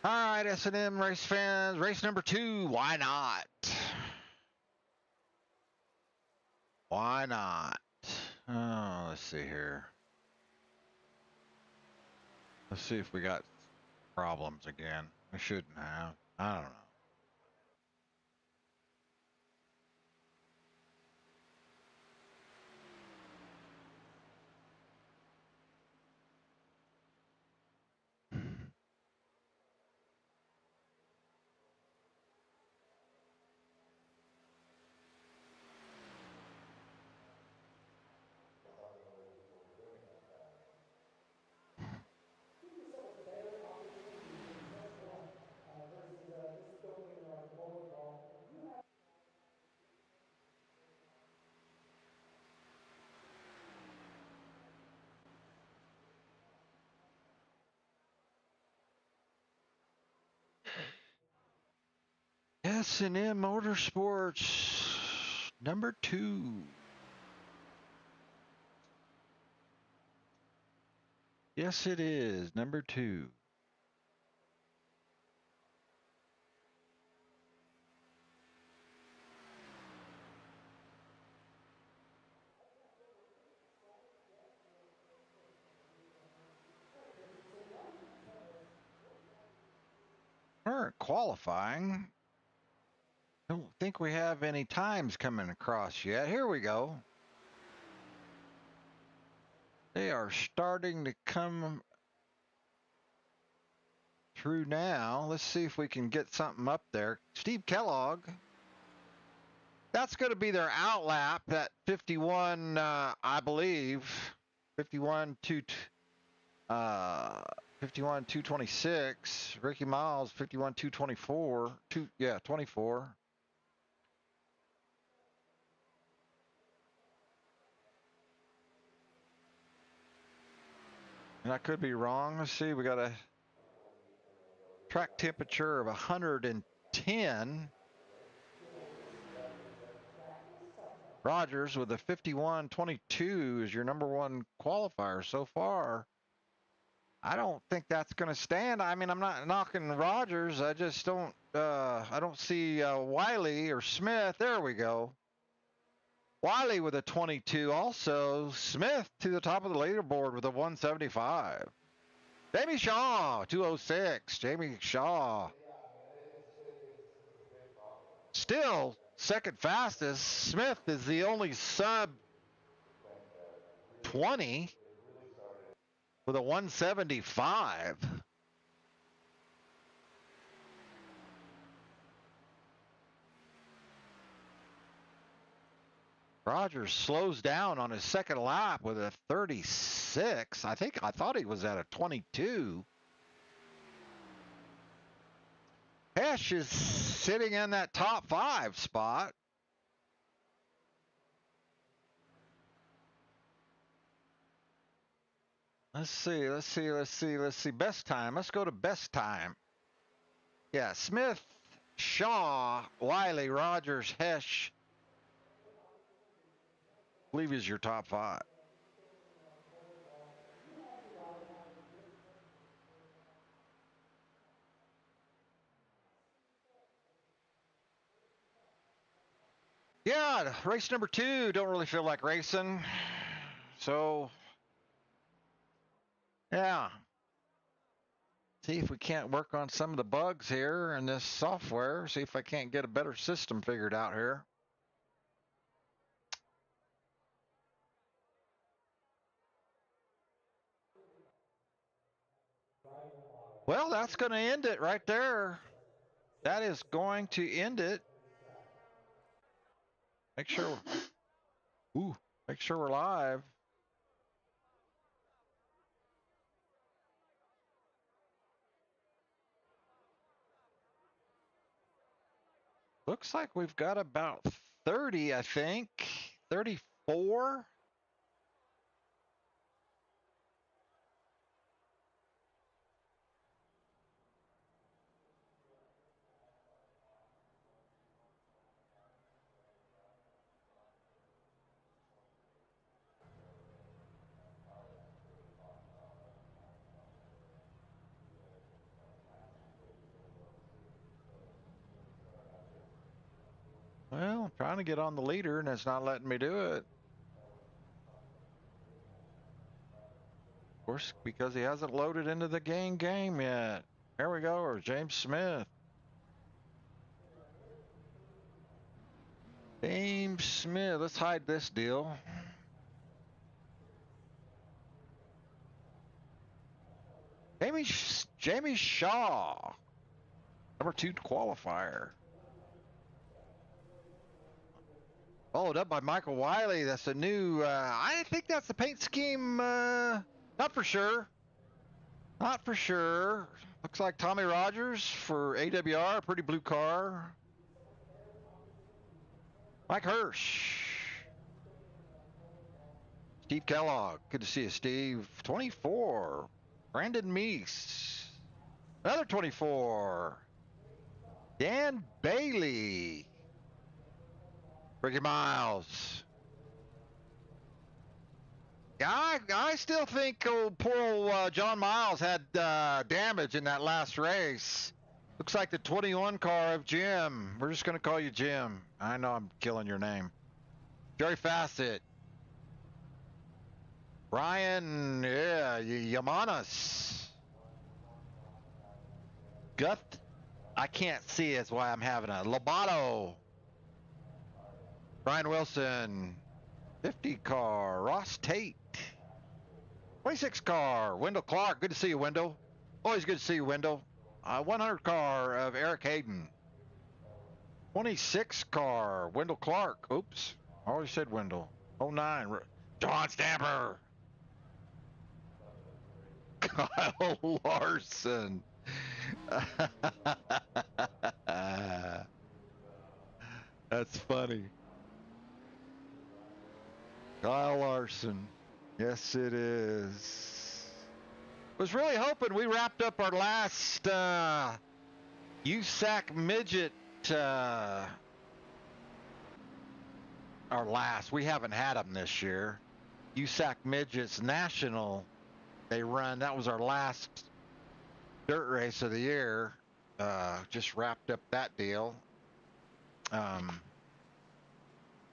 All right, S&M race fans, race number 2. Why not? Why not? Oh, let's see here. Let's see if we got problems again. We shouldn't have. I don't know. S&M Motorsports number 2. Yes, it is number 2. Current qualifying. Don't think we have any times coming across yet. Here we go. They are starting to come through now. Let's see if we can get something up there. Steve Kellogg. That's going to be their out lap at 51, I believe. 51 226. Ricky Miles 51 224. 24. And I could be wrong. Let's see. We got a track temperature of 110. Rogers with a 51.22 is your number 1 qualifier so far. I don't think that's going to stand. I mean, I'm not knocking Rogers. I just don't. I don't see Wiley or Smith. There we go. Wiley with a 22. Also, Smith to the top of the leaderboard with a 175. Jamie Shaw 206. Jamie Shaw. Still second fastest. Smith is the only sub 20 with a 175. Rogers slows down on his second lap with a 36. I thought he was at a 22. Hesh is sitting in that top 5 spot. Let's see. Best time. Let's go to best time. Yeah, Smith, Shaw, Wiley, Rogers, Hesh. I believe is your top 5. Yeah, race number 2. Don't really feel like racing. So, yeah. See if we can't work on some of the bugs here in this software. See if I can't get a better system figured out here. Well, that's going to end it right there. That is going to end it. Make sure we're live. Looks like we've got about 30, I think. 34. Well, I'm trying to get on the leader and it's not letting me do it. Of course, because he hasn't loaded into the game yet. There we go, or James Smith. James Smith, let's hide this deal. Jamie Shaw, number 2 qualifier. Followed up by Michael Wiley. That's a new, I think that's the paint scheme, not for sure. Not for sure. Looks like Tommy Rogers for AWR, pretty blue car. Mike Hirsch. Steve Kellogg, good to see you, Steve. 24. Brandon Meese. Another 24. Dan Bailey. Ricky Miles. Yeah, I still think poor old John Miles had damage in that last race. Looks like the 21 car of Jim. We're just going to call you Jim. I know I'm killing your name. Jerry Fassett. Brian, yeah, Yamanis. Guth, I can't see, it's why I'm having a Lobato. Brian Wilson. 50 car, Ross Tate. 26 car, Wendell Clark. Good to see you, Wendell. Always good to see you, Wendell. 100 car of Eric Hayden. 26 car, Wendell Clark. Oops, I already said Wendell. 09, John Stamper. Kyle Larson. That's funny. Kyle Larson. Yes, it is. Was really hoping we wrapped up our last USAC midget. We haven't had them this year. USAC midgets national. They run. That was our last dirt race of the year. Just wrapped up that deal.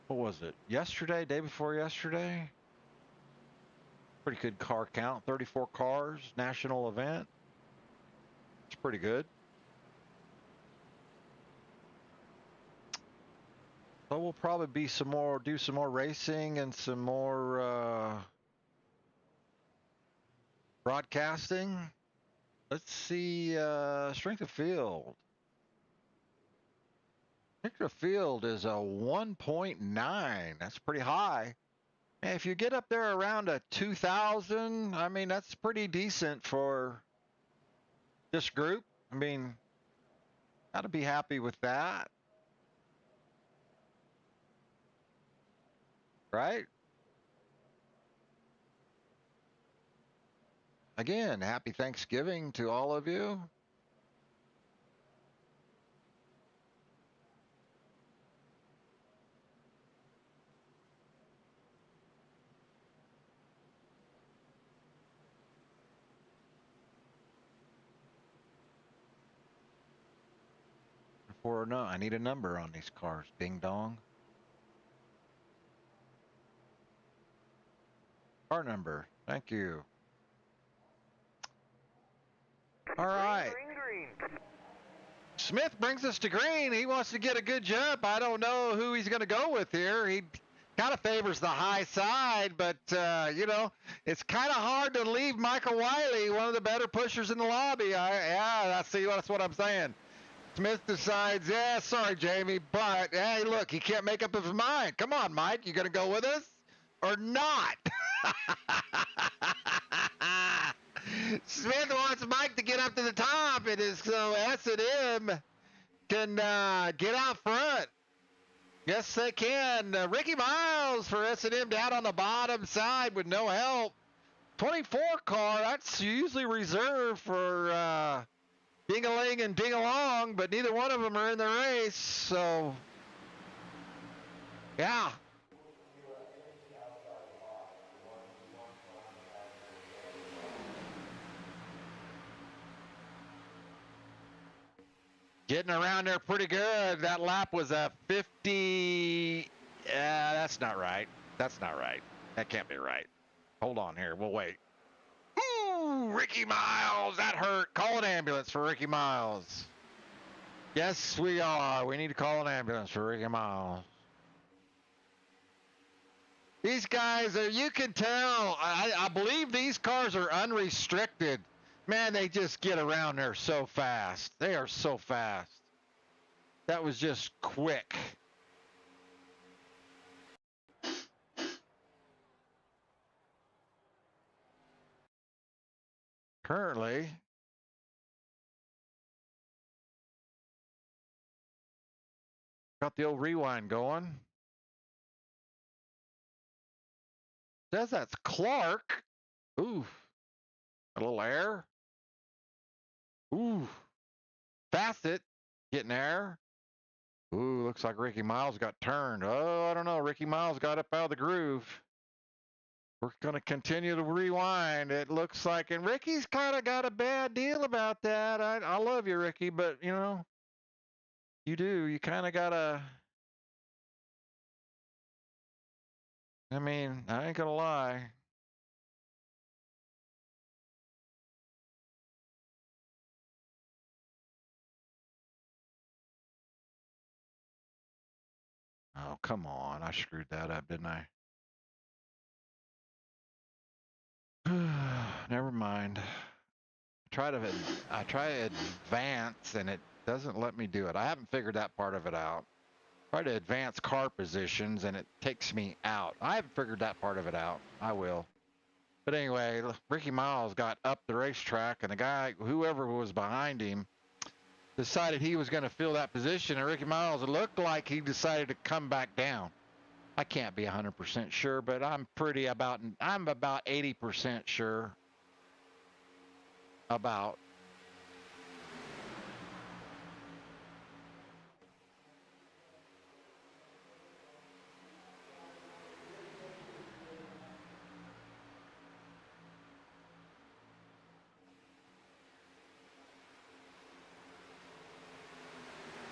What was it? Yesterday, day before yesterday? Pretty good car count. 34 cars, national event. It's pretty good. So we'll probably do some more racing and some more broadcasting. Let's see, strength of field. Strength of field is a 1.9. That's pretty high. And if you get up there around a 2,000, I mean, that's pretty decent for this group. I mean, gotta be happy with that. Right? again, happy Thanksgiving to all of you. No, I need a number on these cars. Ding dong. Car number. Thank you. All right. Green. Smith brings us to green. He wants to get a good jump. I don't know who he's going to go with here. He kind of favors the high side, but, you know, it's kind of hard to leave Michael Wiley, one of the better pushers in the lobby. That's what I'm saying. Smith decides, yeah, sorry, Jamie, but, hey, look, he can't make up his mind. Come on, Mike, you going to go with us or not? Smith wants Mike to get up to the top, and so S&M can get out front. Yes, they can. Ricky Miles for S&M down on the bottom side with no help. 24 car, that's usually reserved for Ding-a-ling and Ding-along, but neither one of them are in the race, so yeah. Getting around there pretty good. That lap was a 50. That's not right. That's not right. That can't be right. Hold on here. We'll wait. Ooh, Ricky Miles. That hurt. Call an ambulance for Ricky Miles. Yes, we are. We need to call an ambulance for Ricky Miles. These guys, you can tell. I believe these cars are unrestricted. Man, they just get around there so fast. They are so fast. That was just quick. Currently, got the old rewind going. Says that's Clark. Ooh, a little air. Ooh, Facet getting air. Ooh, looks like Ricky Miles got turned. Oh, I don't know. Ricky Miles got up out of the groove. We're going to continue to rewind. It looks like, and Ricky's kind of got a bad deal about that. I love you, Ricky, but, you know, you do. You kind of got to, I mean, I ain't going to lie. Oh, come on. I screwed that up, didn't I? Never mind. I try to advance and it doesn't let me do it. I haven't figured that part of it out. Try to advance car positions and it takes me out. I haven't figured that part of it out. I will. But anyway, Ricky Miles got up the racetrack and the guy, whoever was behind him, decided he was going to fill that position, and Ricky Miles, it looked like he decided to come back down. I can't be 100% sure, but I'm about 80% sure about.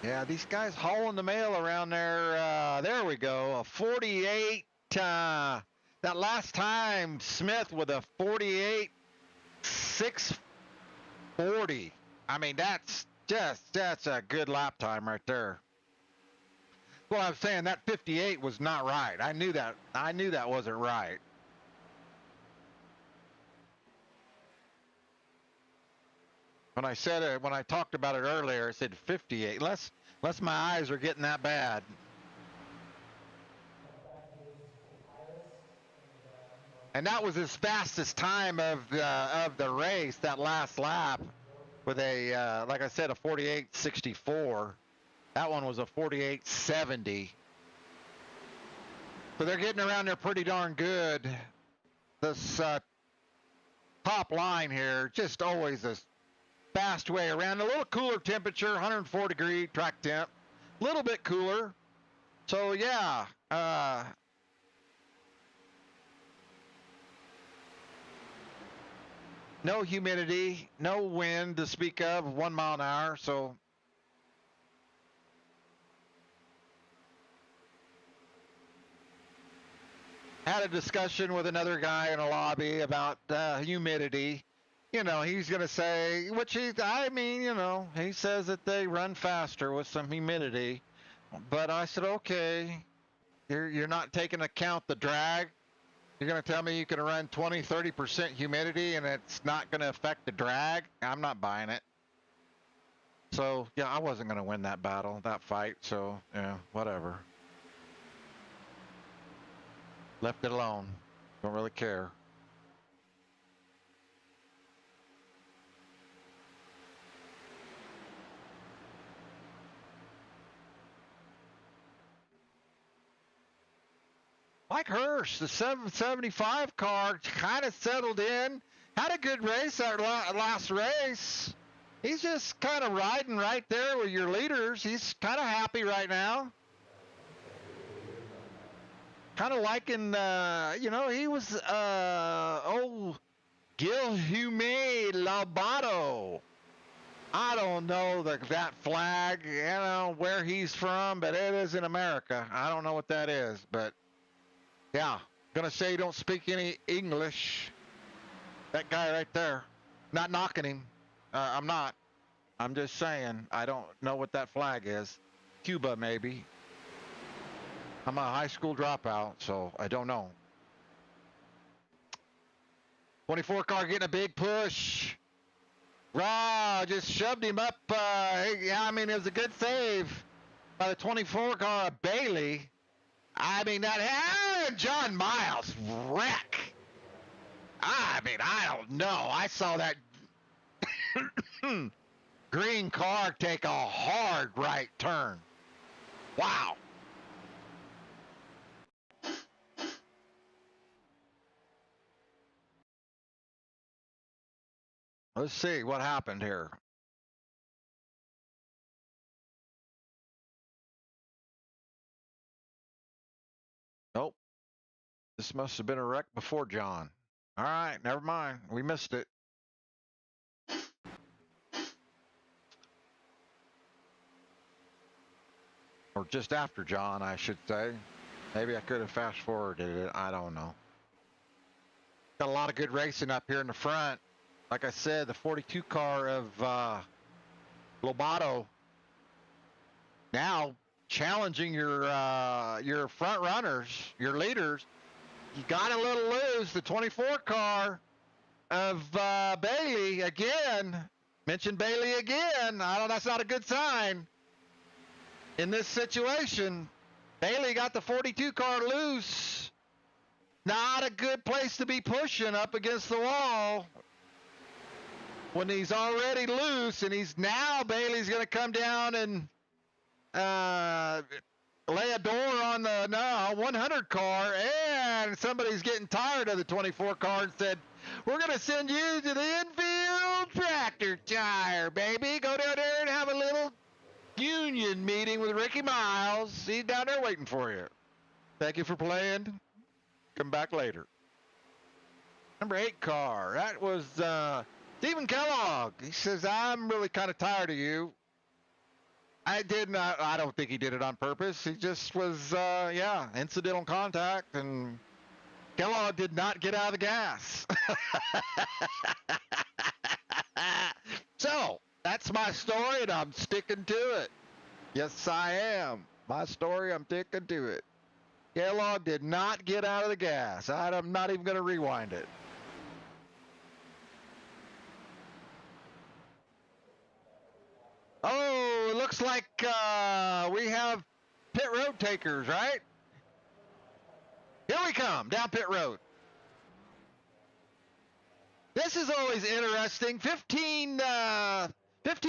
Yeah, these guys hauling the mail around there. There we go. A 48. That last time, Smith with a 48 640. I mean, that's a good lap time right there. Well, I'm saying that 58 was not right. I knew that wasn't right. When I said it, when I talked about it earlier, I said 58. Unless my eyes are getting that bad. And that was his fastest time of the race, that last lap, with a like I said, a 48.64. That one was a 48.70. So they're getting around there pretty darn good. This top line here, just always a fast way around. A little cooler temperature, 104 degree track temp, a little bit cooler. So yeah, no humidity, no wind to speak of, 1 mile an hour. So had a discussion with another guy in a lobby about humidity. You know, he's going to say, he says that they run faster with some humidity. But I said, okay, you're not taking account the drag. You're going to tell me you can run 20, 30% humidity and it's not going to affect the drag? I'm not buying it. So, yeah, I wasn't going to win that battle, that fight. So, yeah, whatever. Left it alone. Don't really care. Mike Hurst, the 775 car, kind of settled in. Had a good race that last race. He's just kind of riding right there with your leaders. He's kind of happy right now. Kind of liking, he was, Guilherme Lobato. I don't know that flag, where he's from, but it is in America. I don't know what that is, but yeah, gonna say you don't speak any English. That guy right there. Not knocking him. I'm not. I'm just saying, I don't know what that flag is. Cuba, maybe. I'm a high school dropout, so I don't know. 24 car getting a big push. Raw just shoved him up. It was a good save by the 24 car of Bailey. John Miles wreck. I don't know. I saw that green car take a hard right turn. Wow. Let's see what happened here. Nope. This must have been a wreck before John. All right, never mind. We missed it. Or just after John, I should say. Maybe I could have fast forwarded it. I don't know. Got a lot of good racing up here in the front. Like I said, the 42 car of Lobato now challenging your front runners, your leaders. You got a little loose. The 24 car of Bailey again. Mentioned Bailey again. That's not a good sign. In this situation, Bailey got the 42 car loose. Not a good place to be pushing up against the wall when he's already loose, and Bailey's going to come down and lay a door on the 100 car, and somebody's getting tired of the 24 car and said, we're going to send you to the infield tractor tire, baby. Go down there and have a little union meeting with Ricky Miles. He's down there waiting for you. Thank you for playing. Come back later. Number 8 car. That was Stephen Kellogg. He says, I'm really kind of tired of you. I don't think he did it on purpose. He just was, incidental contact, and Kellogg did not get out of the gas. So, that's my story, and I'm sticking to it. Yes, I am. My story, I'm sticking to it. Kellogg did not get out of the gas. I'm not even going to rewind it. Oh, it looks like we have pit road takers, right? Here we come, down pit road. This is always interesting. 15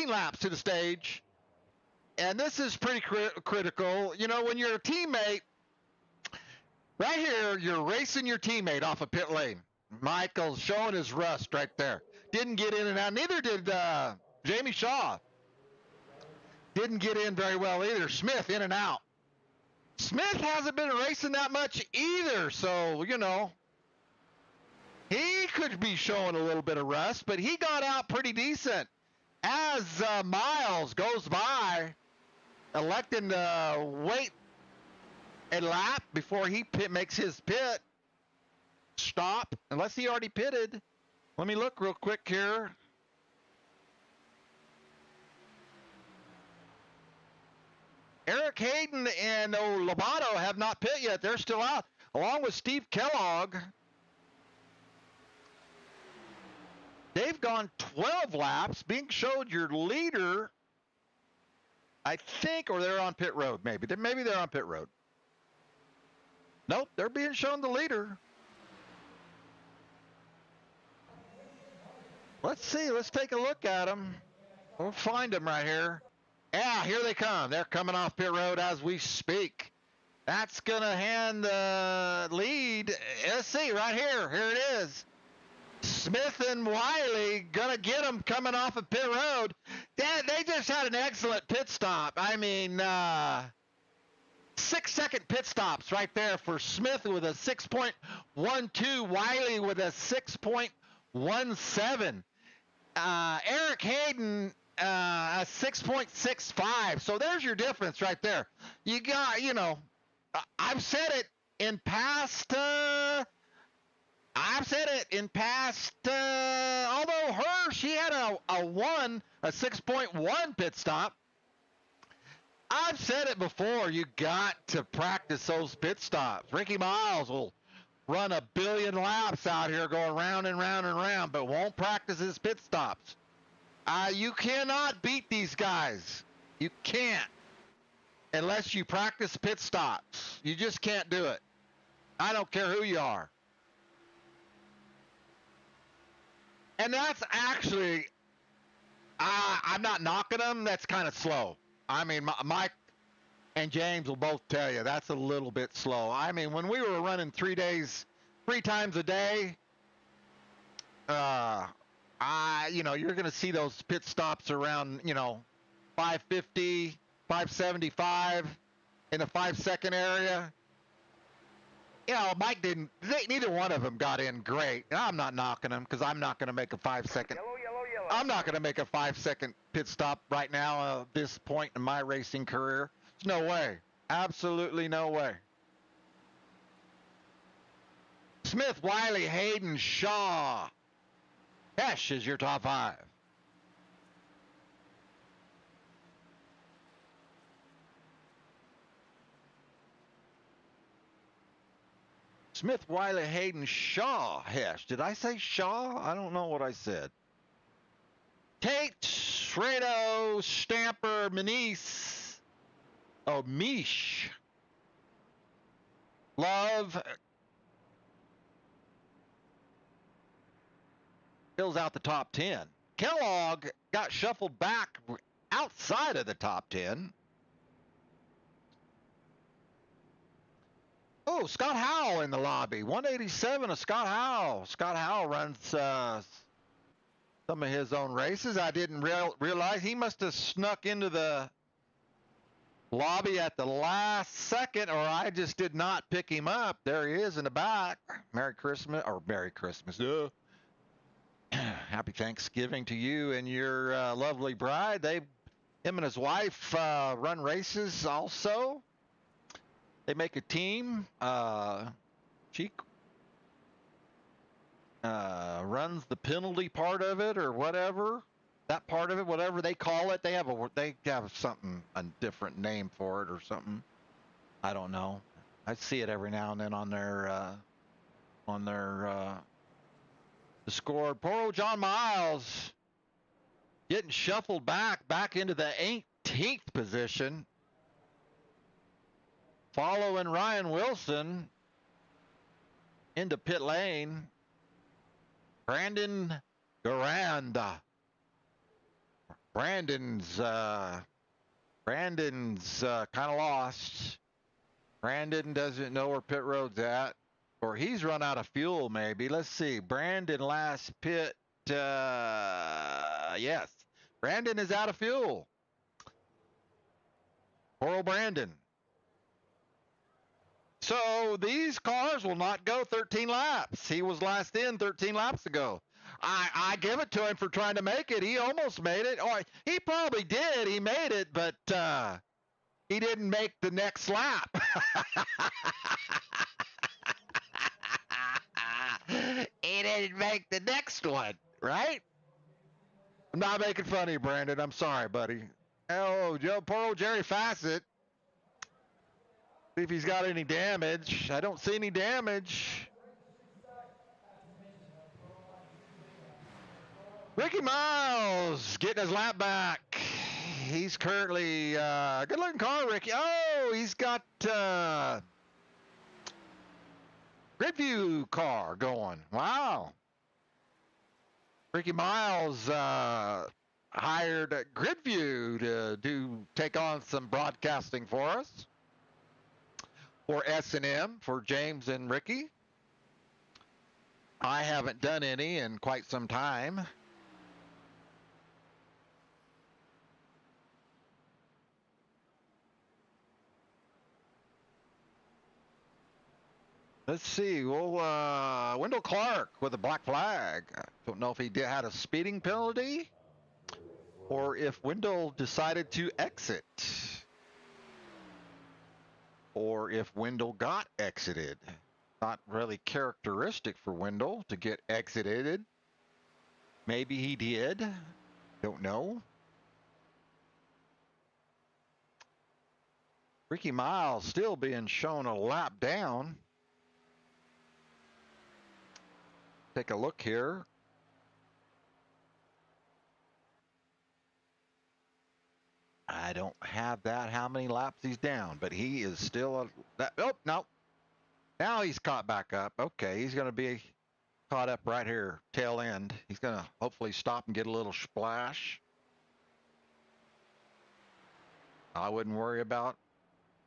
laps to the stage. And this is pretty critical. When you're a teammate, right here, you're racing your teammate off a pit lane, Michael's showing his rust right there. Didn't get in and out. Neither did Jamie Shaw. Didn't get in very well either. Smith in and out. Smith hasn't been racing that much either, so, you know, he could be showing a little bit of rust, but he got out pretty decent. As Miles goes by, electing to wait a lap before he makes his pit stop, unless he already pitted. Let me look real quick here. Eric Hayden and Lobato have not pit yet. They're still out, along with Steve Kellogg. They've gone 12 laps, being showed your leader, I think, or they're on pit road, maybe. Maybe they're on pit road. Nope, they're being shown the leader. Let's see. Let's take a look at them. We'll find them right here. Yeah, here they come. They're coming off pit road as we speak. That's going to hand the lead. Let's see, right here. Here it is. Smith and Wiley going to get them coming off of pit road. They just had an excellent pit stop. I mean, 6-second pit stops right there for Smith with a 6.12, Wiley with a 6.17. Eric Hayden, 6.65. So there's your difference right there. You got, you know, I've said it in past, although she had a 6.1 pit stop. I've said it before, you got to practice those pit stops. Ricky Miles will run a billion laps out here going round and round and round, but won't practice his pit stops. You cannot beat these guys. You can't. Unless you practice pit stops. You just can't do it. I don't care who you are. And that's actually, I'm not knocking them. That's kind of slow. I mean, Mike and James will both tell you that's a little bit slow. I mean, when we were running 3 times a day, you know, you're going to see those pit stops around, you know, 550, 575 in the 5-second area. You know, Mike didn't, neither one of them got in great. And I'm not knocking them because I'm not going to make a 5-second. I'm not going to make a 5-second pit stop right now at this point in my racing career. There's no way. Absolutely no way. Smith, Wiley, Hayden, Shaw. Hesh is your top 5. Smith, Wiley, Hayden, Shaw, Hesh. Did I say Shaw? I don't know what I said. Tate, Fredo, Stamper, Manise. Oh, Mish. Love. Fills out the top 10. Kellogg got shuffled back outside of the top 10. Oh, Scott Howell in the lobby. 187 of Scott Howell. Scott Howell runs some of his own races. I didn't realize he must have snuck into the lobby at the last second, or I just did not pick him up. There he is in the back. Merry Christmas, or Merry Christmas. Happy Thanksgiving to you and your lovely bride. Him and his wife run races also. They make a team. She runs the penalty part of it, or whatever. That part of it, whatever they call it. They have something, a different name for it or something. I don't know. I see it every now and then on their the score. Poor old John Miles getting shuffled back into the 18th position. Following Ryan Wilson into pit lane. Brandon Garanda. Brandon's kind of lost. Brandon doesn't know where pit road's at. Or he's run out of fuel, maybe. Let's see. Brandon last pit. Yes. Brandon is out of fuel. Poor old Brandon. So these cars will not go 13 laps. He was last in 13 laps ago. I give it to him for trying to make it. He almost made it. Or he probably did. He made it, but he didn't make the next lap. He didn't make the next one, right? I'm not making fun of you, Brandon. I'm sorry, buddy. Oh, Joe, poor old Jerry Fassett. See if he's got any damage. I don't see any damage. Ricky Miles getting his lap back. He's currently good looking car, Ricky. Oh, he's got grid view car going. Wow. Ricky Miles hired Gridview to take on some broadcasting for us, for S&M, for James and Ricky. I haven't done any in quite some time. Let's see. Well, Wendell Clark with a black flag. I don't know if he had a speeding penalty or if Wendell decided to exit, or if Wendell got exited. Not really characteristic for Wendell to get exited. Maybe he did. Don't know. Ricky Miles still being shown a lap down. Take a look here. I don't have that, how many laps he's down, but he is still oh, no. Now he's caught back up. Okay, he's going to be caught up right here, tail end. He's going to hopefully stop and get a little splash. I wouldn't worry about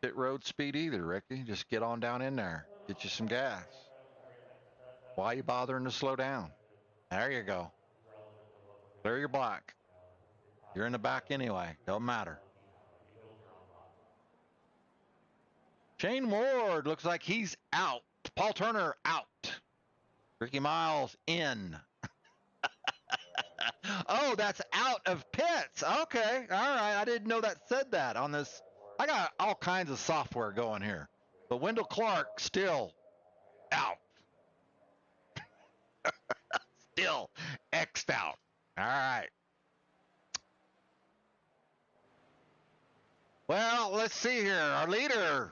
pit road speed either, Ricky. Just get on down in there. Get you some gas. Why are you bothering to slow down? There you go. Clear your black. You're in the back anyway. Don't matter. Shane Ward looks like he's out. Paul Turner out. Ricky Miles in. Oh, that's out of pits. Okay. All right. I didn't know that said that on this. I got all kinds of software going here. But Wendell Clark still out. Still X'd out. All right. Well, let's see here. Our leader,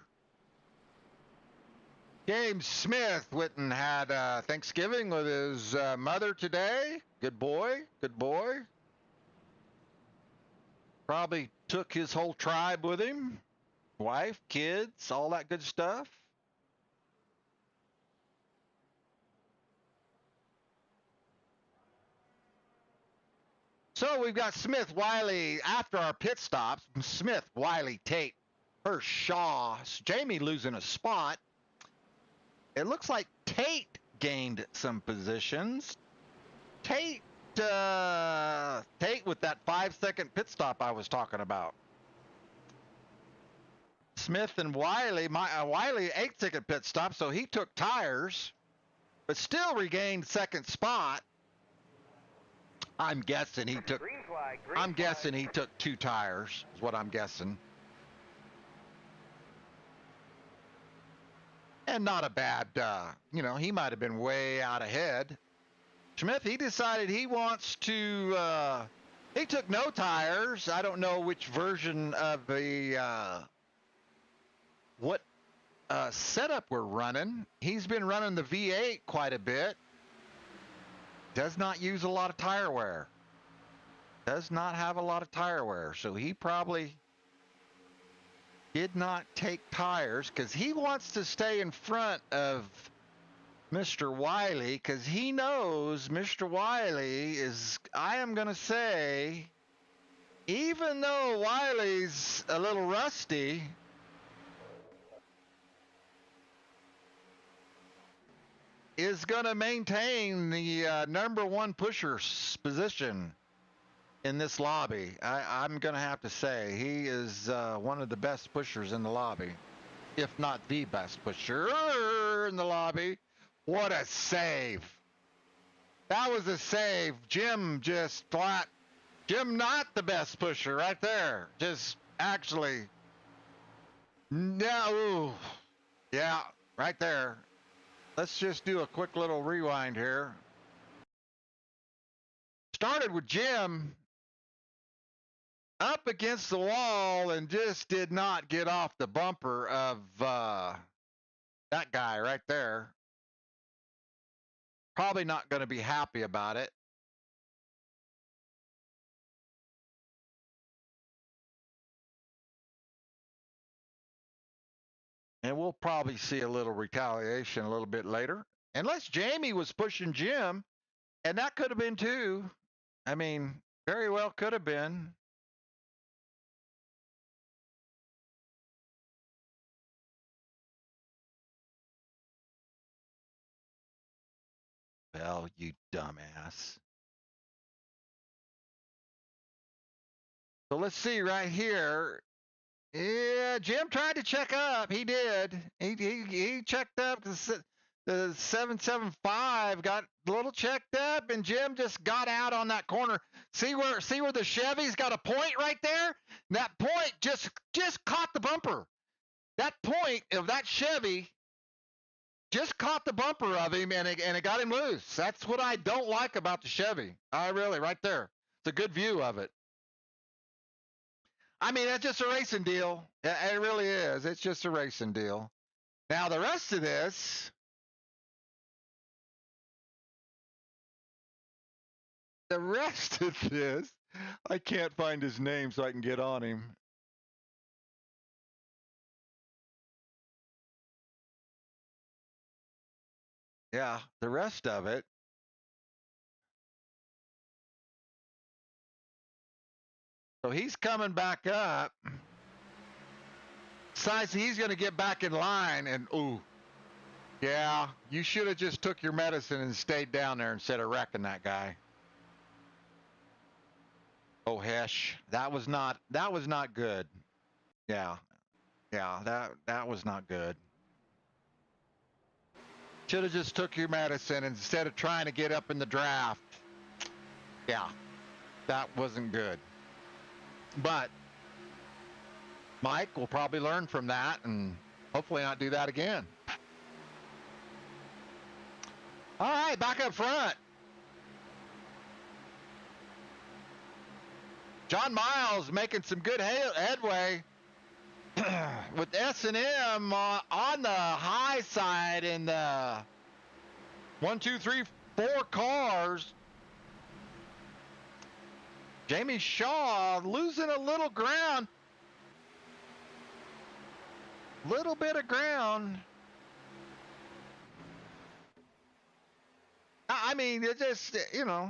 James Smith, went and had Thanksgiving with his mother today. Good boy. Good boy. Probably took his whole tribe with him. Wife, kids, all that good stuff. So we've got Smith, Wiley, after our pit stops. Smith, Wiley, Tate, Hirsch, Shaw, Jamie losing a spot. It looks like Tate gained some positions. Tate with that 5-second pit stop I was talking about. Smith and Wiley, Wiley 8-second pit stop, so he took tires, but still regained second spot. I'm guessing he took. I'm guessing he took 2 tires. Is what I'm guessing. And not a bad. He might have been way out ahead. Smith, he decided he wants to. He took no tires. I don't know which version of the what setup we're running. He's been running the V8 quite a bit. Does not use a lot of tire wear. Does not have a lot of tire wear. So he probably did not take tires because he wants to stay in front of Mr. Wiley because he knows Mr. Wiley is, I am going to say, even though Wiley's a little rusty, is going to maintain the number one pusher position in this lobby. I'm going to have to say he is one of the best pushers in the lobby, if not the best pusher in the lobby. What a save. That was a save. Jim just flat. Jim not the best pusher right there. Just actually. No. Yeah, right there. Let's just do a quick little rewind here. Started with Jim up against the wall and just did not get off the bumper of that guy right there. Probably not going to be happy about it. And we'll probably see a little retaliation a little bit later. Unless Jamie was pushing Jim, and that could have been too. I mean, very well could have been. Well, you dumbass. So let's see right here. Yeah, Jim tried to check up. He did. He checked up the 775, got a little checked up, and Jim just got out on that corner. See where the Chevy's got a point right there? That point just caught the bumper. That point of that Chevy just caught the bumper of him, and it got him loose. That's what I don't like about the Chevy. I really, right there. It's a good view of it. I mean, that's just a racing deal. It really is. It's just a racing deal. Now, the rest of this, I can't find his name so I can get on him. Yeah, the rest of it. So he's coming back up. Decides he's going to get back in line, and ooh, yeah, you should have just took your medicine and stayed down there instead of wrecking that guy. Oh, Hesh, that was not good. Yeah, that was not good. Should have just took your medicine instead of trying to get up in the draft. Yeah, that wasn't good. But Mike will probably learn from that and hopefully not do that again. All right, back up front. John Miles making some good headway with S&M on the high side in the 1, 2, 3, 4 cars. Jamie Shaw losing a little ground. Little bit of ground. I mean, it just, you know.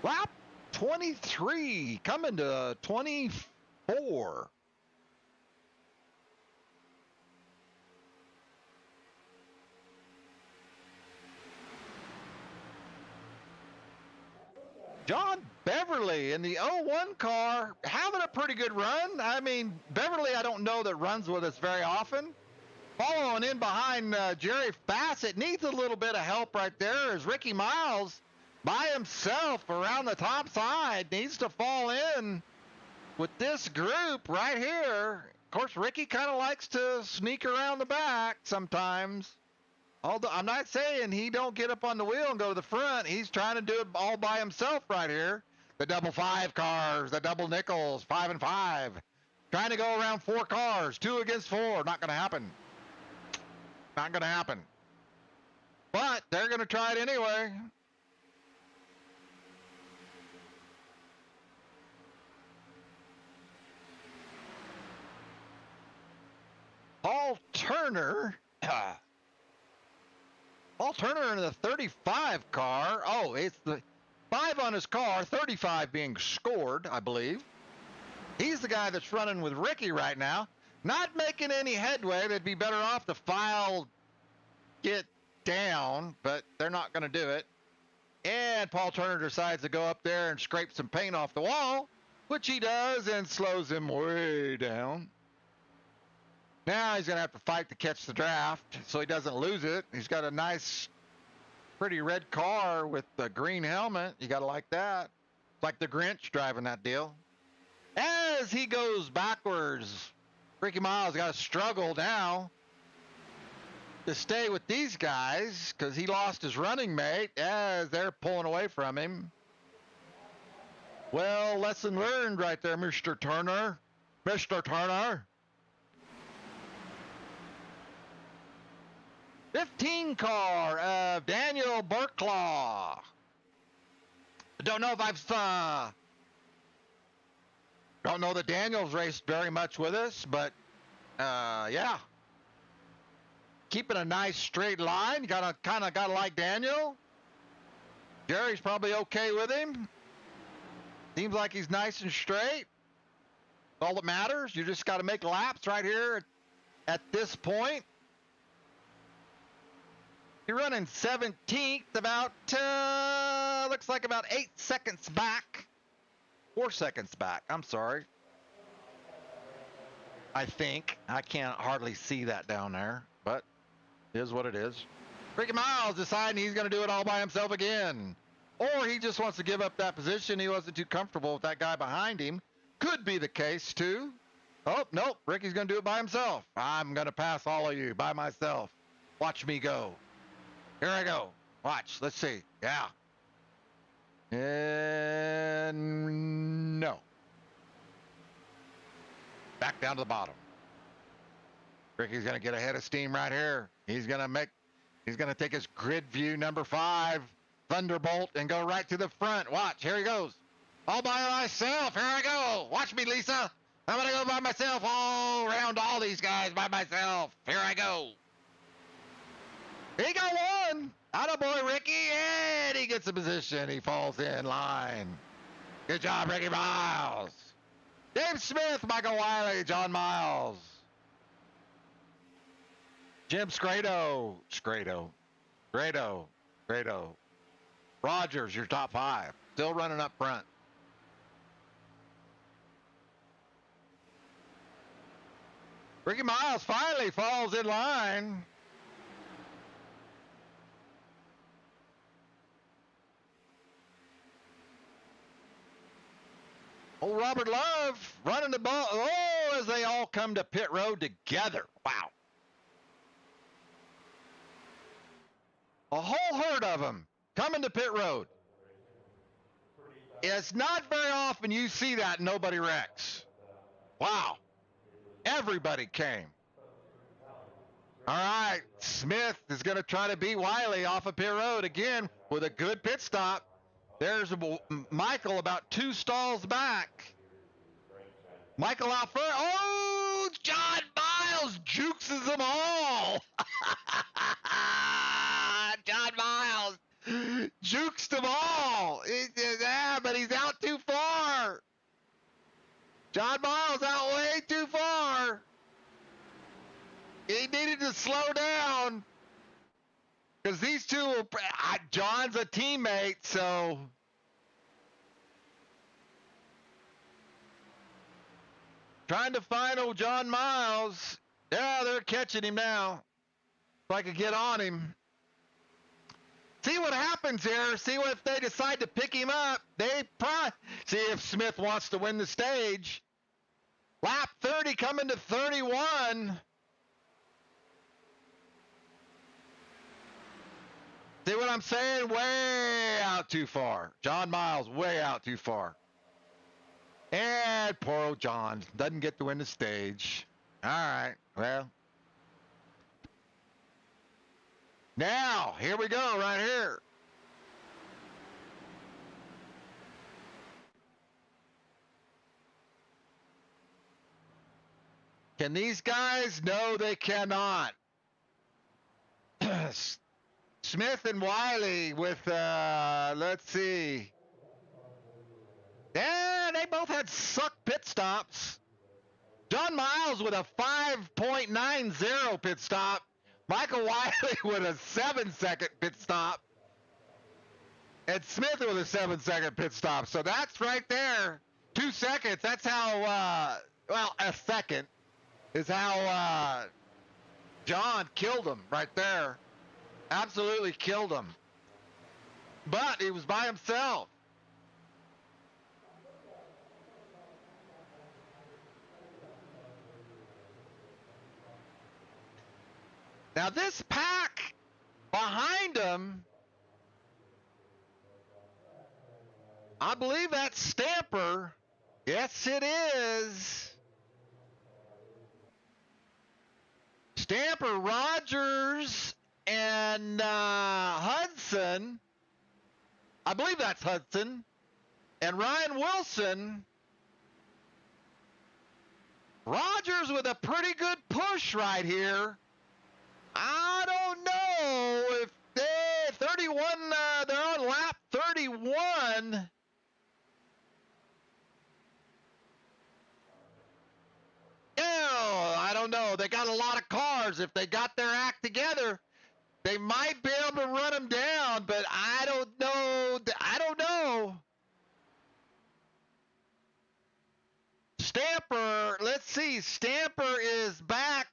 Lap 23, coming to 24. John Beverly in the 01 car having a pretty good run. I mean, Beverly, I don't know that runs with us very often. Following in behind Jerry Fassett, needs a little bit of help right there as Ricky Miles by himself around the top side needs to fall in with this group right here. Of course, Ricky kind of likes to sneak around the back sometimes. Although I'm not saying he don't get up on the wheel and go to the front. He's trying to do it all by himself right here. The double 5 cars, the double nickels, 5 and 5. Trying to go around 4 cars, 2 against 4. Not going to happen. Not going to happen. But they're going to try it anyway. Paul Turner Paul Turner in the 35 car. Oh, it's the 5 on his car, 35 being scored, I believe. He's the guy that's running with Ricky right now. Not making any headway. They'd be better off to file get down, but they're not going to do it. And Paul Turner decides to go up there and scrape some paint off the wall, which he does and slows him way down. Now he's going to have to fight to catch the draft so he doesn't lose it. He's got a nice, pretty red car with the green helmet. You got to like that. It's like the Grinch driving that deal. As he goes backwards, Ricky Miles got to struggle now to stay with these guys because he lost his running mate as they're pulling away from him. Well, lesson learned right there, Mr. Turner. Mr. Turner. 15 car of Daniel Burklaw. Don't know if don't know that Daniel's raced very much with us, but yeah. Keeping a nice straight line. Gotta like Daniel. Jerry's probably okay with him. Seems like he's nice and straight. All that matters. You just got to make laps right here at this point. You're running 17th, about, looks like about 8 seconds back. 4 seconds back, I'm sorry. I think. I can't hardly see that down there, but it is what it is. Ricky Miles deciding he's going to do it all by himself again. Or he just wants to give up that position. He wasn't too comfortable with that guy behind him. Could be the case, too. Oh, nope, Ricky's going to do it by himself. I'm going to pass all of you by myself. Watch me go. Here I go. Watch. Let's see. Yeah. And no. Back down to the bottom. Ricky's going to get ahead of steam right here. He's going to take his grid view number 5, Thunderbolt, and go right to the front. Watch. Here he goes. All by myself. Here I go. Watch me, Lisa. I'm going to go by myself all around all these guys by myself. Here I go. He got one. Attaboy, Ricky, and he gets a position. He falls in line. Good job, Ricky Miles. Dave Smith, Michael Wiley, John Miles. Jim Scrado. Rogers, your top 5. Still running up front. Ricky Miles finally falls in line. Old Robert Love running the ball. Oh, as they all come to pit road together. Wow. A whole herd of them coming to pit road. It's not very often you see that and nobody wrecks. Wow. Everybody came. All right. Smith is going to try to beat Wiley off of pit road again with a good pit stop. There's Michael about 2 stalls back. Michael out front. Oh, John Miles jukes them all. John Miles jukes them all. But he's out too far. John Miles out way too far. He needed to slow down. Because these two, John's a teammate, so. Trying to find old John Miles. Yeah, they're catching him now. If I could get on him. See what happens here. See what if they decide to pick him up. See if Smith wants to win the stage. Lap 30 coming to 31. See what I'm saying? Way out too far. John Miles way out too far. And poor old John doesn't get to win the stage. All right, well. Now, here we go right here. Can these guys? No, they cannot. Smith and Wiley with, let's see. Yeah, they both had suck pit stops. John Miles with a 5.90 pit stop. Michael Wiley with a 7-second pit stop. And Smith with a 7-second pit stop. So that's right there. 2 seconds. That's how, well, a second is how John killed him right there. Absolutely killed him. But he was by himself. Now this pack behind him, I believe that's Stamper. Yes, it is. Stamper, Rogers, and Hudson. I believe that's Hudson. And Ryan Wilson. Rogers with a pretty good push right here. I don't know if they 31, they're on lap 31. I don't know. They got a lot of cars. If they got their act together, they might be able to run them down, but I don't know. I don't know. Stamper, let's see. Stamper is back.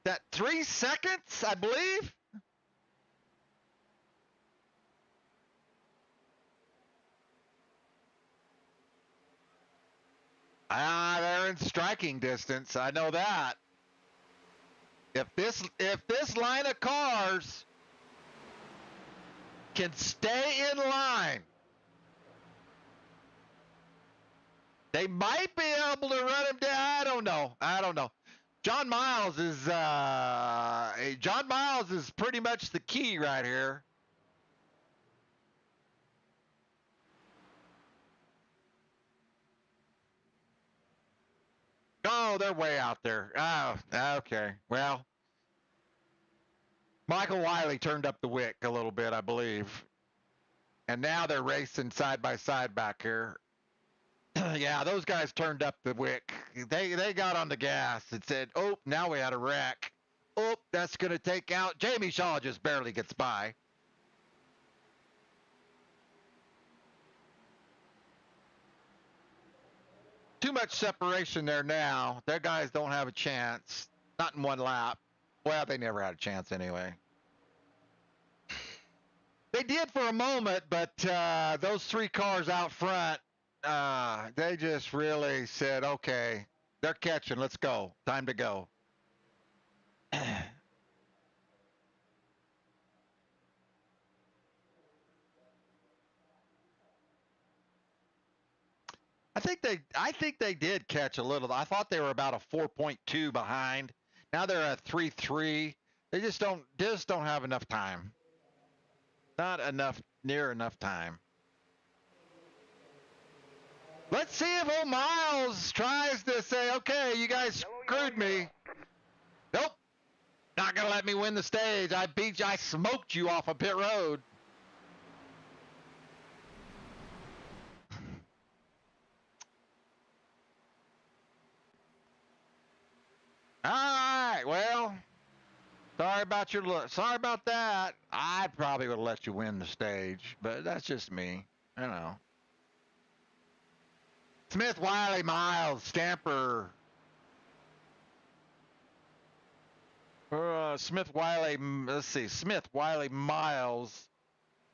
That 3 seconds, I believe. They're in striking distance. I know that. If this line of cars can stay in line, they might be able to run him down. I don't know. John Miles is pretty much the key right here. Oh, they're way out there. Oh, okay. Well, Michael Wiley turned up the wick a little bit, I believe. And now they're racing side by side back here. Yeah, those guys turned up the wick. They got on the gas and said, oh, now we had a wreck. Oh, that's going to take out. Jamie Shaw just barely gets by. Too much separation there now. Their guys don't have a chance. Not in one lap. Well, they never had a chance anyway. They did for a moment, but those 3 cars out front, they just really said, okay, they're catching. Let's go. Time to go. I think they did catch a little. I thought they were about a 4.2 behind. Now they're at 3.3. They just don't have enough time. Not near enough time. Let's see if old Miles tries to say, okay, you guys screwed me. Nope. Not gonna let me win the stage. I beat you. I smoked you off of pit road. All right, well, sorry about that. I probably would have let you win the stage, but that's just me. You know. Smith, Wiley, Miles, Stamper. Smith, Wiley, let's see. Smith, Wiley, Miles,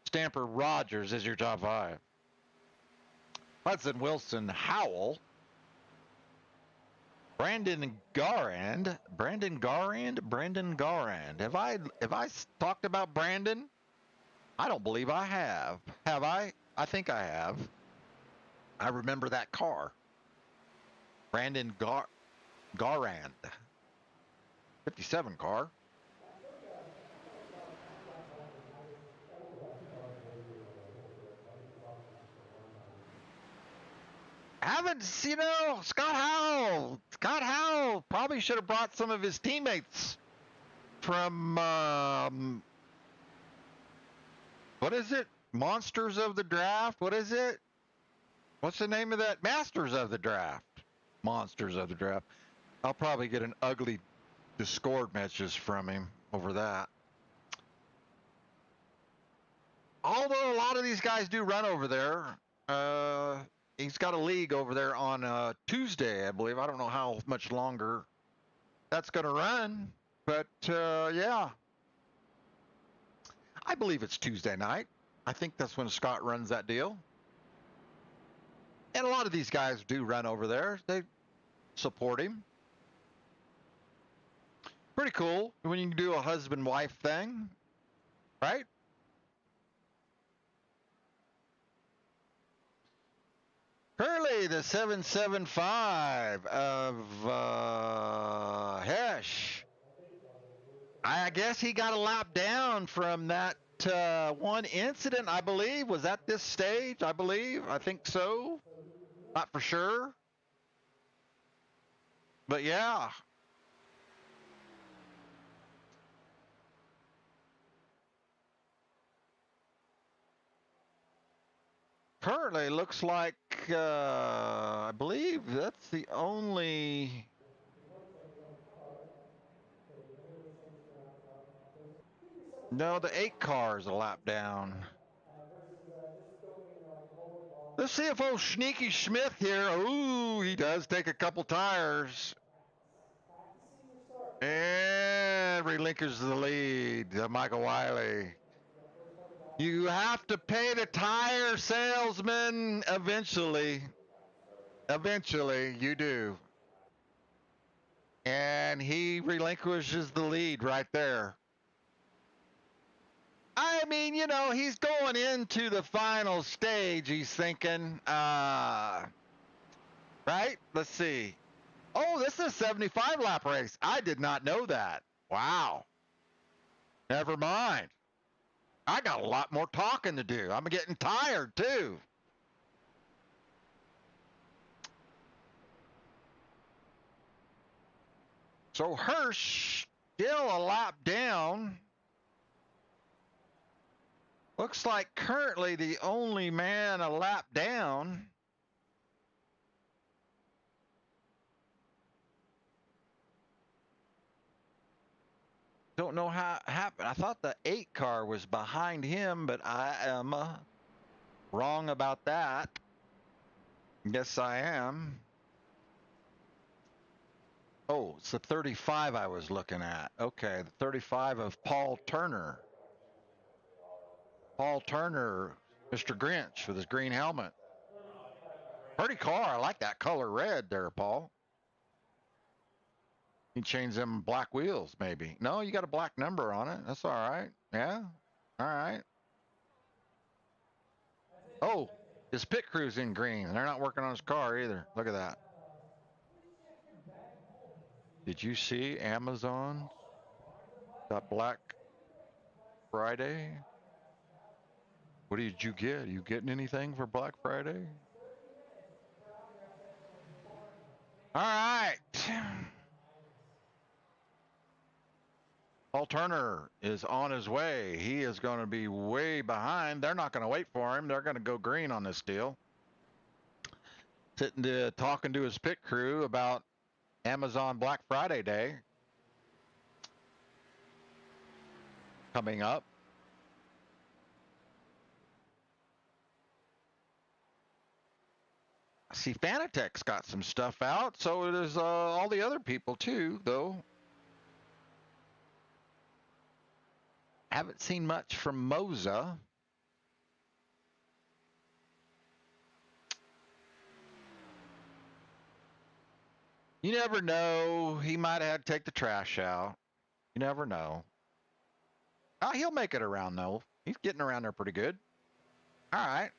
Stamper, Rogers is your top 5. Hudson, Wilson, Howell. Brandon Garand. Have I talked about Brandon? I don't believe I have. Have I? I think I have. I remember that car. Brandon Garand. 57 car. Haven't, you know, Scott Howell probably should have brought some of his teammates from, what is it? Monsters of the Draft? What is it? What's the name of that? Masters of the Draft. Monsters of the Draft. I'll probably get an ugly Discord message from him over that. Although a lot of these guys do run over there. He's got a league over there on Tuesday, I believe. I don't know how much longer that's going to run, but yeah. I believe it's Tuesday night. I think that's when Scott runs that deal. And a lot of these guys do run over there. They support him. Pretty cool when you can do a husband-wife thing, right? Curly, the 775 of Hesh. I guess he got a lap down from that one incident, I believe. Was that this stage, I believe? I think so. Not for sure. But yeah. Currently, looks like, I believe that's the only... No, the 8 car is a lap down. Let's see if old Sneaky Smith here, ooh, he does take a couple tires. And relinquishes the lead to Michael Wiley. You have to pay the tire salesman eventually. Eventually, you do. And he relinquishes the lead right there. I mean, you know, he's going into the final stage. He's thinking, right? Let's see. Oh, this is a 75 lap race. I did not know that. Wow. Never mind. I got a lot more talking to do. I'm getting tired too. So Hirsch still a lap down. Looks like currently the only man a lap down. Don't know how it happened. I thought the 8 car was behind him, but I am wrong about that. Yes, I am. Oh, it's the 35 I was looking at. Okay, the 35 of Paul Turner. Paul Turner, Mr. Grinch with his green helmet. Pretty car. I like that color red there, Paul. You change them black wheels, maybe. No, you got a black number on it. That's all right. Yeah. All right. Oh, his pit crew's in green. They're not working on his car either. Look at that. Did you see Amazon got Black Friday? What did you get? Are you getting anything for Black Friday? All right. Paul Turner is on his way. He is going to be way behind. They're not going to wait for him. They're going to go green on this deal. Sitting to talking to his pit crew about Amazon Black Friday Day coming up. I see Fanatec's got some stuff out. So does all the other people too, though. Haven't seen much from Moza. You never know. He might have had to take the trash out. You never know. He'll make it around, though. He's getting around there pretty good. All right.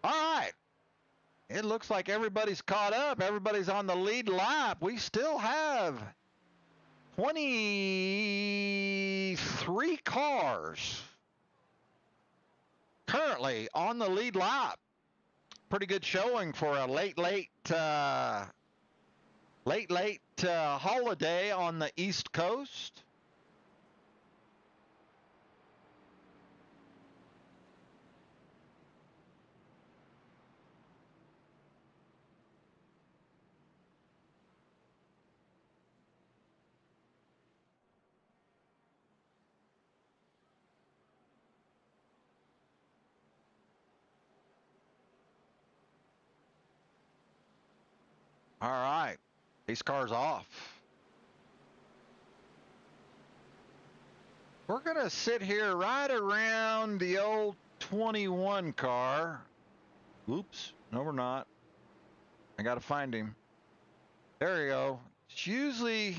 All right. It looks like everybody's caught up. Everybody's on the lead lap. We still have 23 cars currently on the lead lap. Pretty good showing for a late holiday on the East Coast. All right, these cars off. We're going to sit here right around the old 21 car. Oops, no, we're not. I got to find him. There you go. It's usually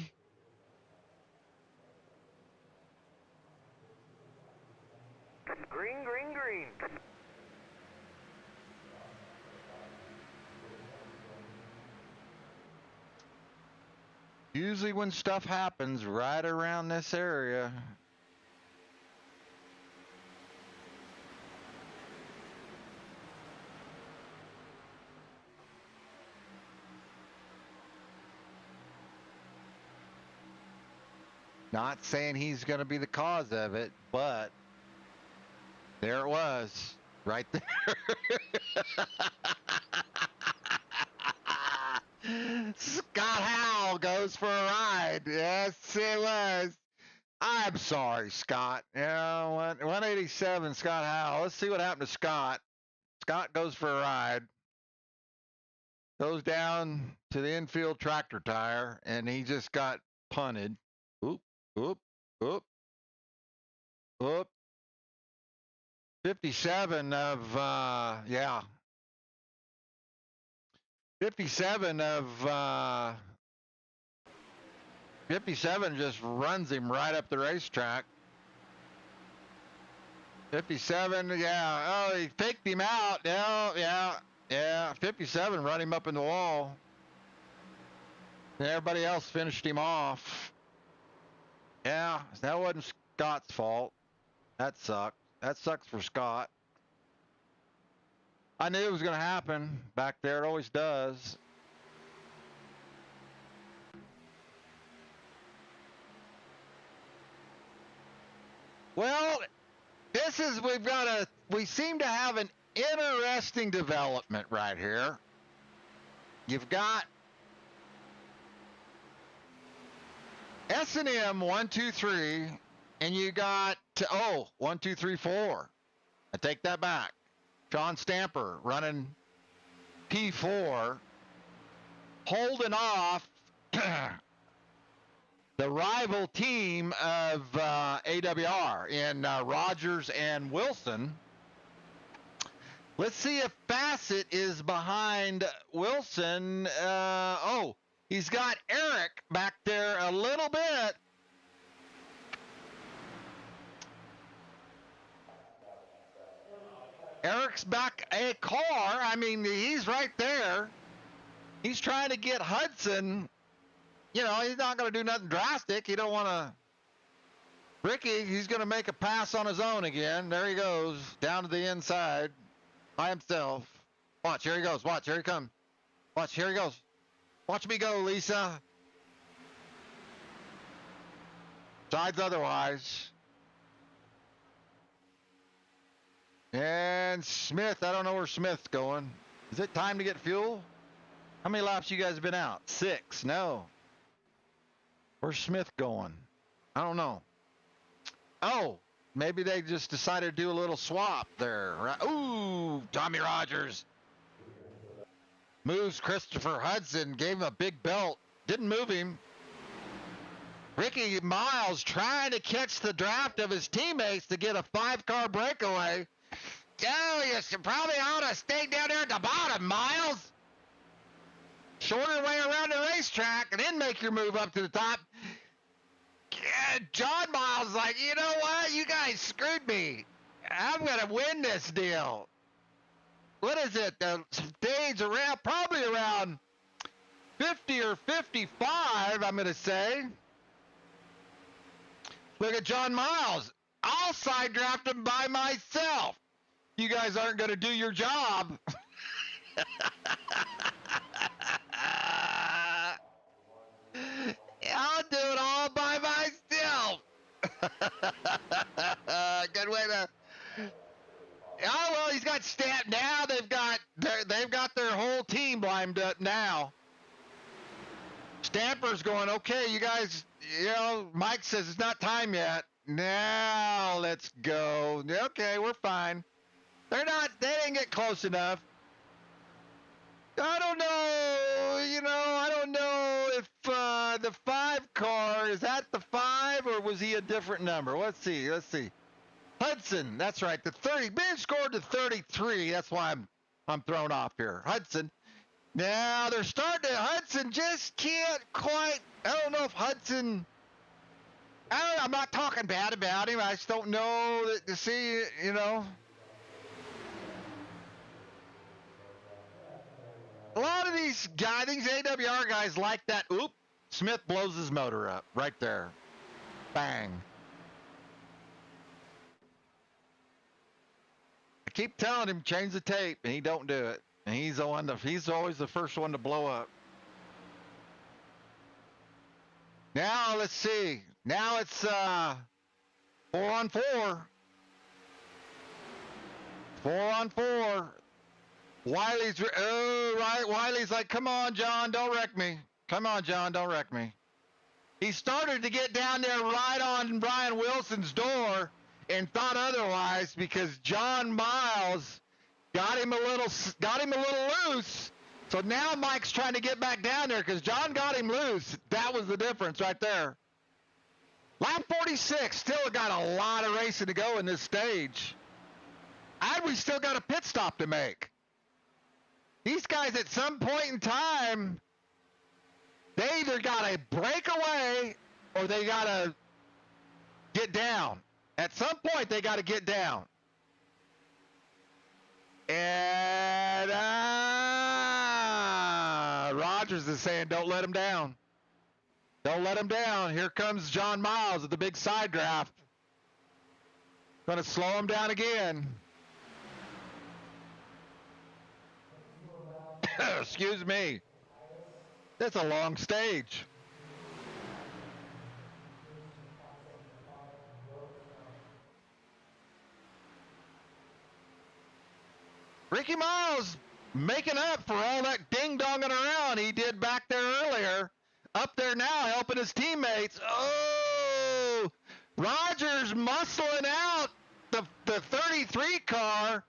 green, green, green. usually when stuff happens right around this area. Not saying he's going to be the cause of it, but there it was, right there. Scott Howell goes for a ride. Yes, it was. I'm sorry, Scott. Yeah, 187, Scott Howell. Let's see what happened to Scott. Scott goes for a ride. Goes down to the infield tractor tire, and he just got punted. Oop, oop, oop, oop. 57 of, 57 of, 57 just runs him right up the racetrack. 57, yeah. Oh, he picked him out. Yeah. 57 run him up in the wall. And everybody else finished him off. Yeah, that wasn't Scott's fault. That sucked. That sucks for Scott. I knew it was going to happen back there. It always does. Well, we seem to have an interesting development right here. You've got S&M 1, 2, 3, and you got 1, 2, 3, 4. I take that back. John Stamper running P4, holding off the rival team of AWR in Rogers and Wilson. Let's see if Bassett is behind Wilson. He's got Eric back there a little bit. Eric's back a car. I mean, he's right there. He's trying to get Hudson. You know, he's not going to do nothing drastic. He don't want to. Ricky, he's going to make a pass on his own again. There he goes, down to the inside by himself. Watch, here he goes. Watch, here he comes. Watch, here he goes. Watch me go, Lisa. Sides otherwise. And Smith, I don't know where Smith's going. Is it time to get fuel? How many laps you guys have been out? 6, no. Where's Smith going? I don't know. Oh, maybe they just decided to do a little swap there. Right? Ooh, Tommy Rogers. Moves Christopher Hudson, gave him a big belt. Didn't move him. Ricky Miles trying to catch the draft of his teammates to get a 5-car breakaway. Oh, you should probably ought to stay down there at the bottom, Miles. Shorter way around the racetrack and then make your move up to the top. Yeah, John Miles is like, you know what? You guys screwed me. I'm going to win this deal. What is it? The stage around, probably around 50 or 55, I'm going to say. Look at John Miles. I'll side draft him by myself. You guys aren't going to do your job. I'll do it all by myself. Good way to. Oh well, he's got Stamp now. They've got their whole team lined up now. Stamper's going, okay, you guys. You know, Mike says it's not time yet. Now let's go. Okay, we're fine. They didn't get close enough. I don't know, I don't know if the 5 car, is that the 5 or was he a different number? Let's see. Hudson, that's right, the 30, Ben scored to 33, that's why I'm thrown off here. Hudson, now they're starting to, Hudson just can't quite, I don't know if Hudson, I'm not talking bad about him, I just don't know to see, A lot of these guys, these AWR guys like that. Oop, Smith blows his motor up right there. Bang. I keep telling him change the tape, and he don't do it. And he's always the first one to blow up. Now let's see. Now it's 4-on-4. 4-on-4. Wiley's right. Wiley's like, come on, John, don't wreck me. Come on, John, don't wreck me. He started to get down there right on Brian Wilson's door and thought otherwise because John Miles got him a little loose. So now Mike's trying to get back down there because John got him loose. That was the difference right there. Lap 46, still got a lot of racing to go in this stage. And we still got a pit stop to make. These guys at some point in time, they either got to break away or they got to get down. At some point, they got to get down. And Rogers is saying, don't let him down. Don't let him down. Here comes John Miles with the big side draft. Going to slow him down again. Excuse me. That's a long stage. Ricky Miles making up for all that ding-donging around he did back there earlier. Up there now helping his teammates. Oh! Rogers muscling out the 33 car.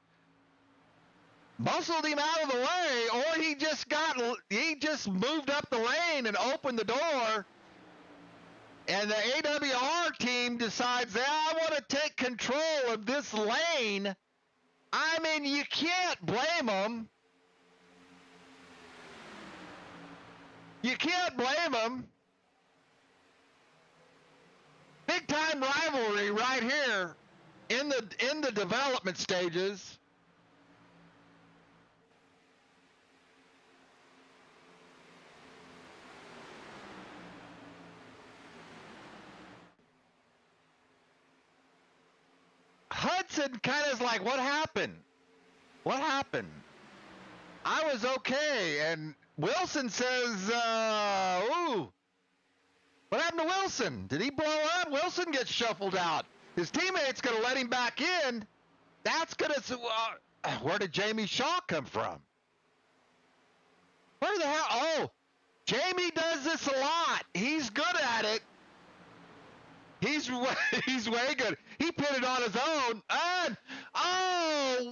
Muscled him out of the way, or he just moved up the lane and opened the door. And the AWR team decides, I want to take control of this lane. I mean, you can't blame them. You can't blame them. Big time rivalry right here in the development stages. Hudson kind of is like, what happened? What happened? I was okay. And Wilson says, ooh, what happened to Wilson? Did he blow up? Wilson gets shuffled out. His teammate's going to let him back in. That's going to, where did Jamie Shaw come from? Where the hell? Oh, Jamie does this a lot. He's good at it. He's way good. He pitted on his own. And,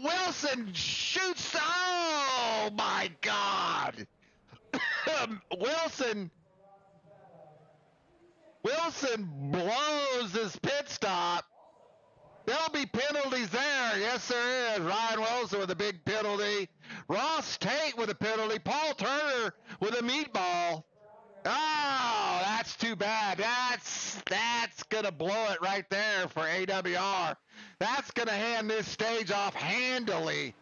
Wilson shoots. Oh, my God. Wilson blows his pit stop. There'll be penalties there. Yes, there is. Ryan Wilson with a big penalty. Ross Tate with a penalty. Paul Turner with a meatball. Oh, that's too bad. That's going to blow it right there for AWR. That's going to hand this stage off handily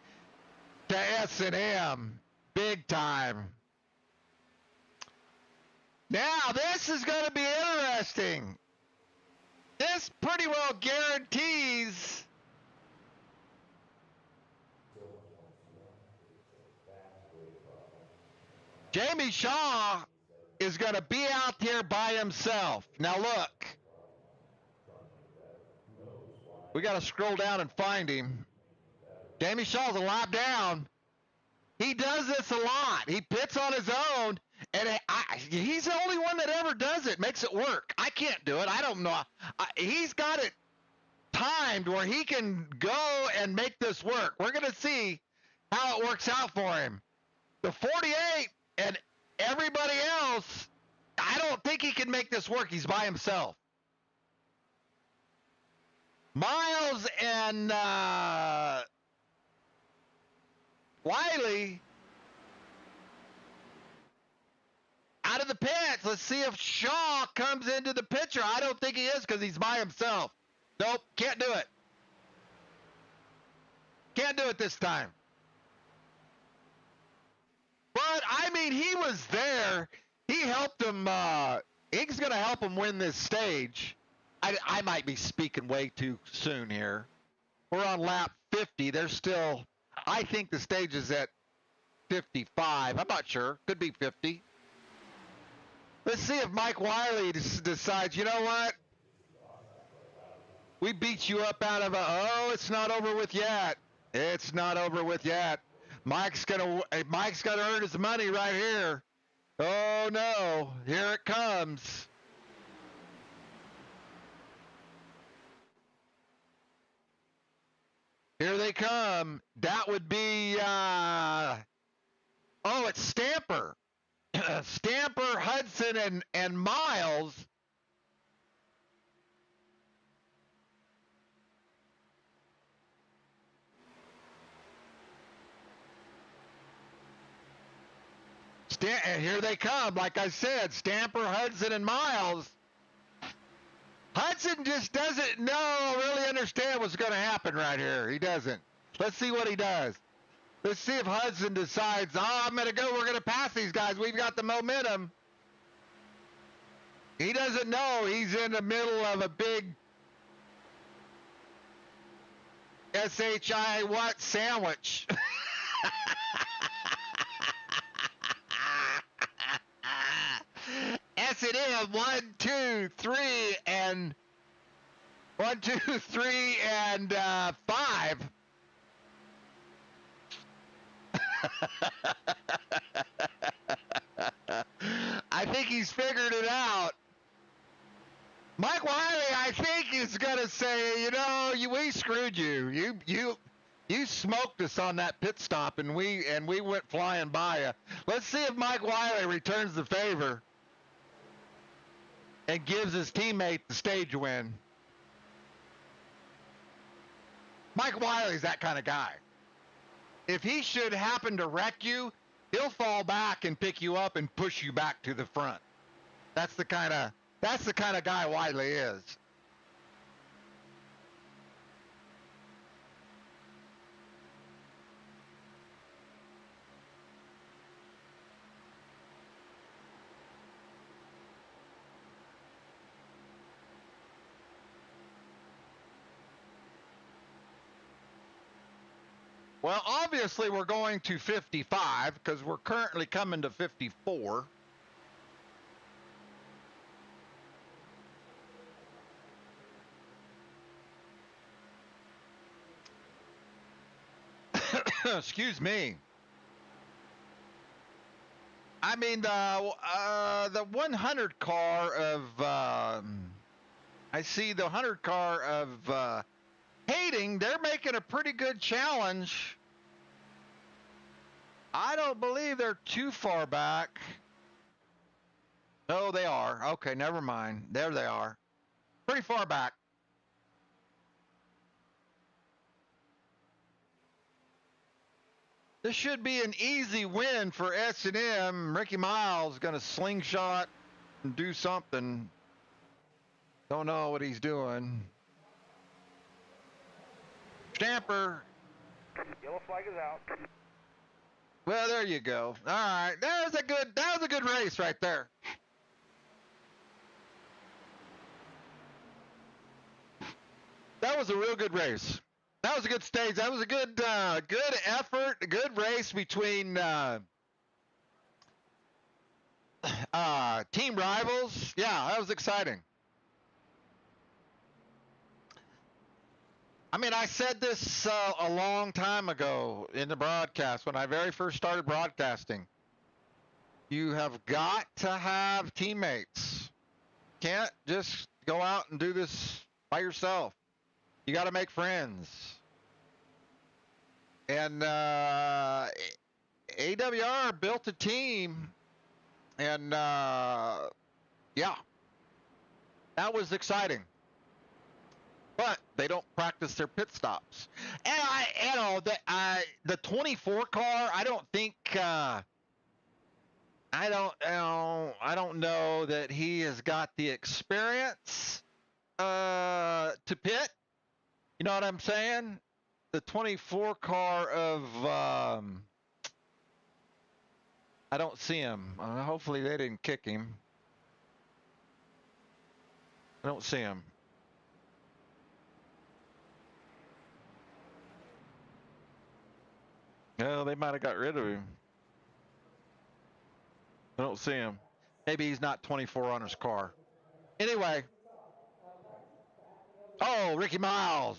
to S&M. Big time. Now, this is going to be interesting. This pretty well guarantees Jamie Shaw is going to be out there by himself. Now look, we got to scroll down and find him. Jamie Shaw's a lap down. He does this a lot. He pits on his own, and he's the only one that ever does it, makes it work. I can't do it. I don't know. He's got it timed where he can go and make this work. We're going to see how it works out for him. The 48 and everybody else, I don't think he can make this work. He's by himself. Miles and Wiley out of the pits. Let's see if Shaw comes into the picture. I don't think he is because he's by himself. Nope, can't do it. Can't do it this time. But, I mean, he was there. He helped him. He's going to help him win this stage. I might be speaking way too soon here. We're on lap 50. There's still, I think the stage is at 55. I'm not sure. Could be 50. Let's see if Mike Wiley decides, you know what? We beat you up out of it's not over with yet. It's not over with yet. Mike's gonna earn his money right here. Oh no, here it comes. Here they come. That would be it's Stamper. Stamper, Hudson, and Miles. And here they come. Like I said, Stamper, Hudson, and Miles. Hudson just doesn't really understand what's going to happen right here. He doesn't. Let's see what he does. Let's see if Hudson decides, I'm going to go. We're going to pass these guys. We've got the momentum. He doesn't know he's in the middle of a big S-H-I what sandwich. S&M 1, 2, 3, and 1, 2, 3, and 5. I think he's figured it out. Mike Wiley, I think, is going to say, we screwed you. You smoked us on that pit stop, and we went flying by you. Let's see if Mike Wiley returns the favor and gives his teammate the stage win. Mike Wiley's that kind of guy. If he should happen to wreck you, he'll fall back and pick you up and push you back to the front. That's the kind of guy Wiley is. Well, obviously we're going to 55 because we're currently coming to 54. Excuse me. I mean, the 100 car of, I see the 100 car of, Hating, they're making a pretty good challenge. I don't believe they're too far back. Oh, they are. Okay, never mind. There they are. Pretty far back. This should be an easy win for S&M. Ricky Miles going to slingshot and do something. Don't know what he's doing. Stamper. Yellow flag is out. Well, there you go. All right, that was a good race right there. That was a real good race. That was a good stage. That was a good effort, a good race between team rivals. Yeah, that was exciting. I mean, I said this a long time ago in the broadcast when I very first started broadcasting. You have got to have teammates. Can't just go out and do this by yourself. You got to make friends. And AWR built a team, and yeah, that was exciting. But they don't practice their pit stops. And the 24 car, I don't think. I don't know that he has got the experience to pit. You know what I'm saying? The 24 car of I don't see him. Hopefully they didn't kick him. I don't see him. No, they might have got rid of him. I don't see him. Maybe he's not 24 on his car. Anyway. Oh, Ricky Miles.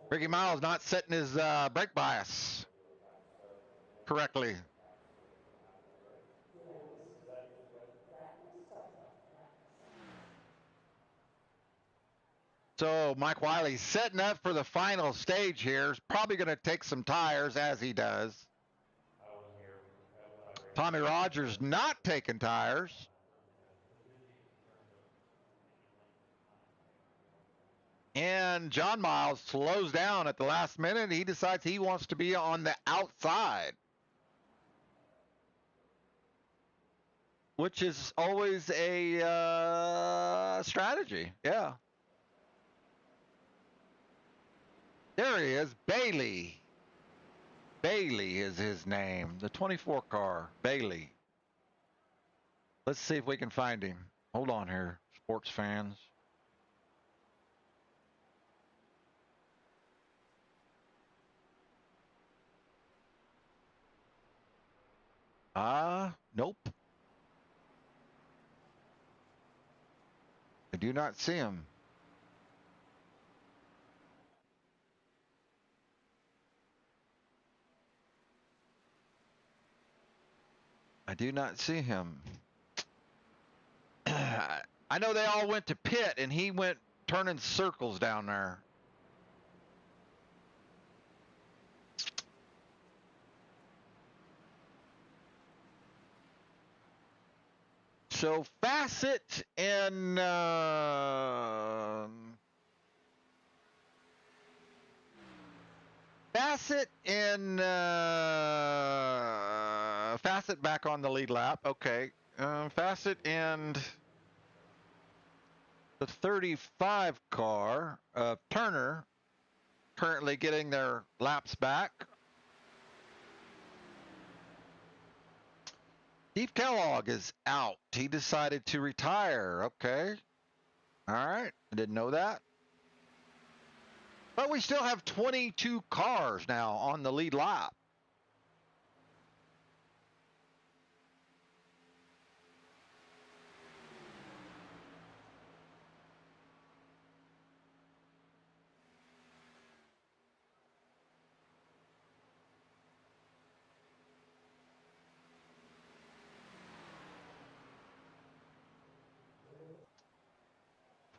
Ricky Miles not setting his brake bias correctly. So Mike Wiley's setting up for the final stage here. He's probably going to take some tires, as he does. Tommy Rogers not taking tires. And John Miles slows down at the last minute. He decides he wants to be on the outside, which is always a strategy. Yeah. There he is, Bailey. Bailey is his name. The 24 car, Bailey. Let's see if we can find him. Hold on here, sports fans. Nope. I do not see him. I do not see him. I know they all went to pit, and he went turning circles down there. So Fassett and Fassett back on the lead lap. Okay, Fassett and the 35 car of Turner currently getting their laps back. Steve Kellogg is out. He decided to retire. Okay. All right. I didn't know that. But we still have 22 cars now on the lead lap.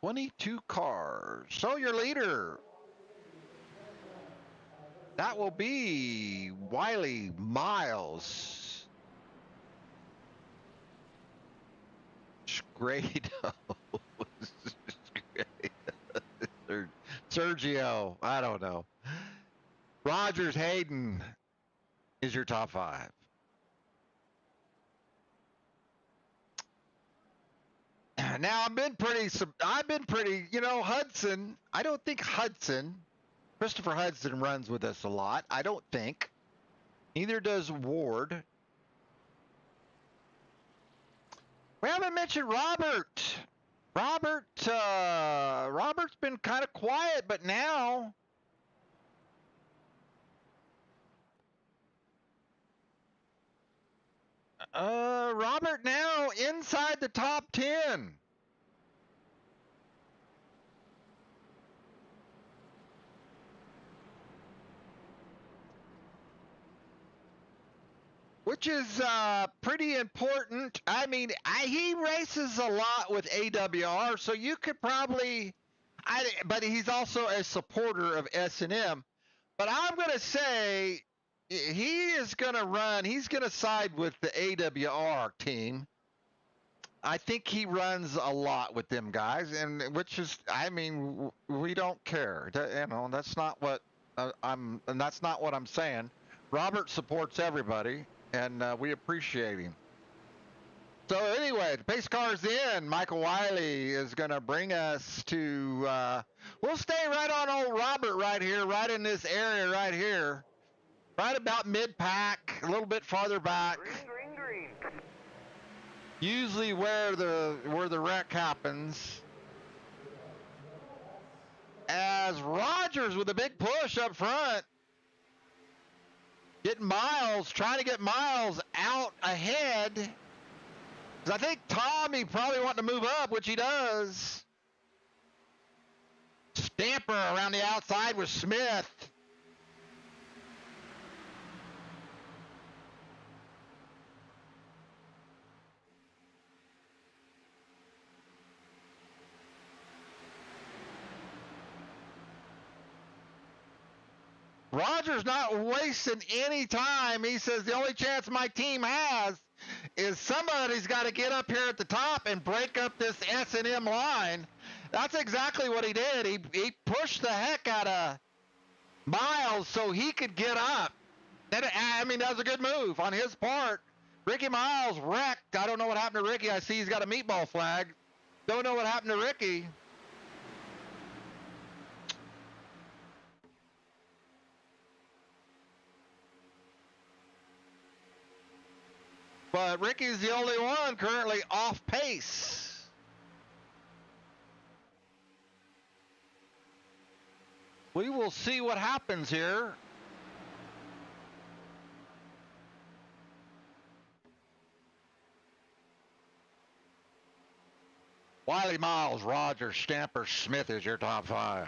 $22 cars. So your leader, that will be Wiley Miles. Grado. Sergio, I don't know. Rogers Hayden is your top 5. Now I've been pretty, Hudson. I don't think Christopher Hudson runs with us a lot. I don't think. Neither does Ward. We haven't mentioned Robert. Robert's been kind of quiet, but now Robert now inside the top 10. Which is pretty important. I mean, he races a lot with AWR, so you could probably, but he's also a supporter of S&M. But I'm going to say he is going to run, he's going to side with the AWR team. I think he runs a lot with them guys, and which is, I mean, we don't care. You know, that's not what that's not what I'm saying. Robert supports everybody, and we appreciate him. So anyway, the pace car's in. Michael Wiley is going to bring us to, we'll stay right on old Robert right here, right in this area right here, right about mid-pack, a little bit farther back. Green, green, green. Usually where the wreck happens. As Rogers with a big push up front, getting Miles, trying to get Miles out ahead. I think Tommy probably wanting to move up, which he does. Stamper around the outside with Smith. Rogers not wasting any time. He says the only chance my team has is somebody's got to get up here at the top and break up this S&M line. That's exactly what he did. He pushed the heck out of Miles so he could get up. I mean, that was a good move on his part. Ricky Miles wrecked. I don't know what happened to Ricky. I see he's got a meatball flag. Don't know what happened to Ricky. But Ricky's the only one currently off pace. We will see what happens here. Wiley, Miles, Rogers, Stamper, Smith is your top 5.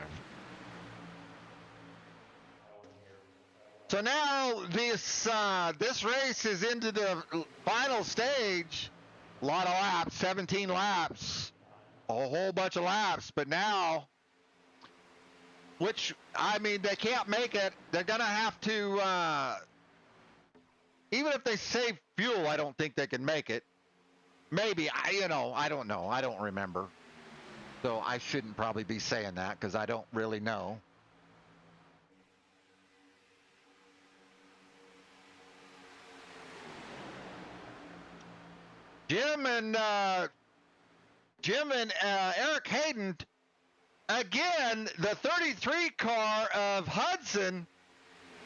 So now this race is into the final stage. A lot of laps, 17 laps, a whole bunch of laps. But now, which, I mean, they can't make it. They're going to have to, even if they save fuel, I don't think they can make it. Maybe, I don't know. I don't remember. So I shouldn't probably be saying that because I don't really know. Jim and Eric Hayden, again, the 33 car of Hudson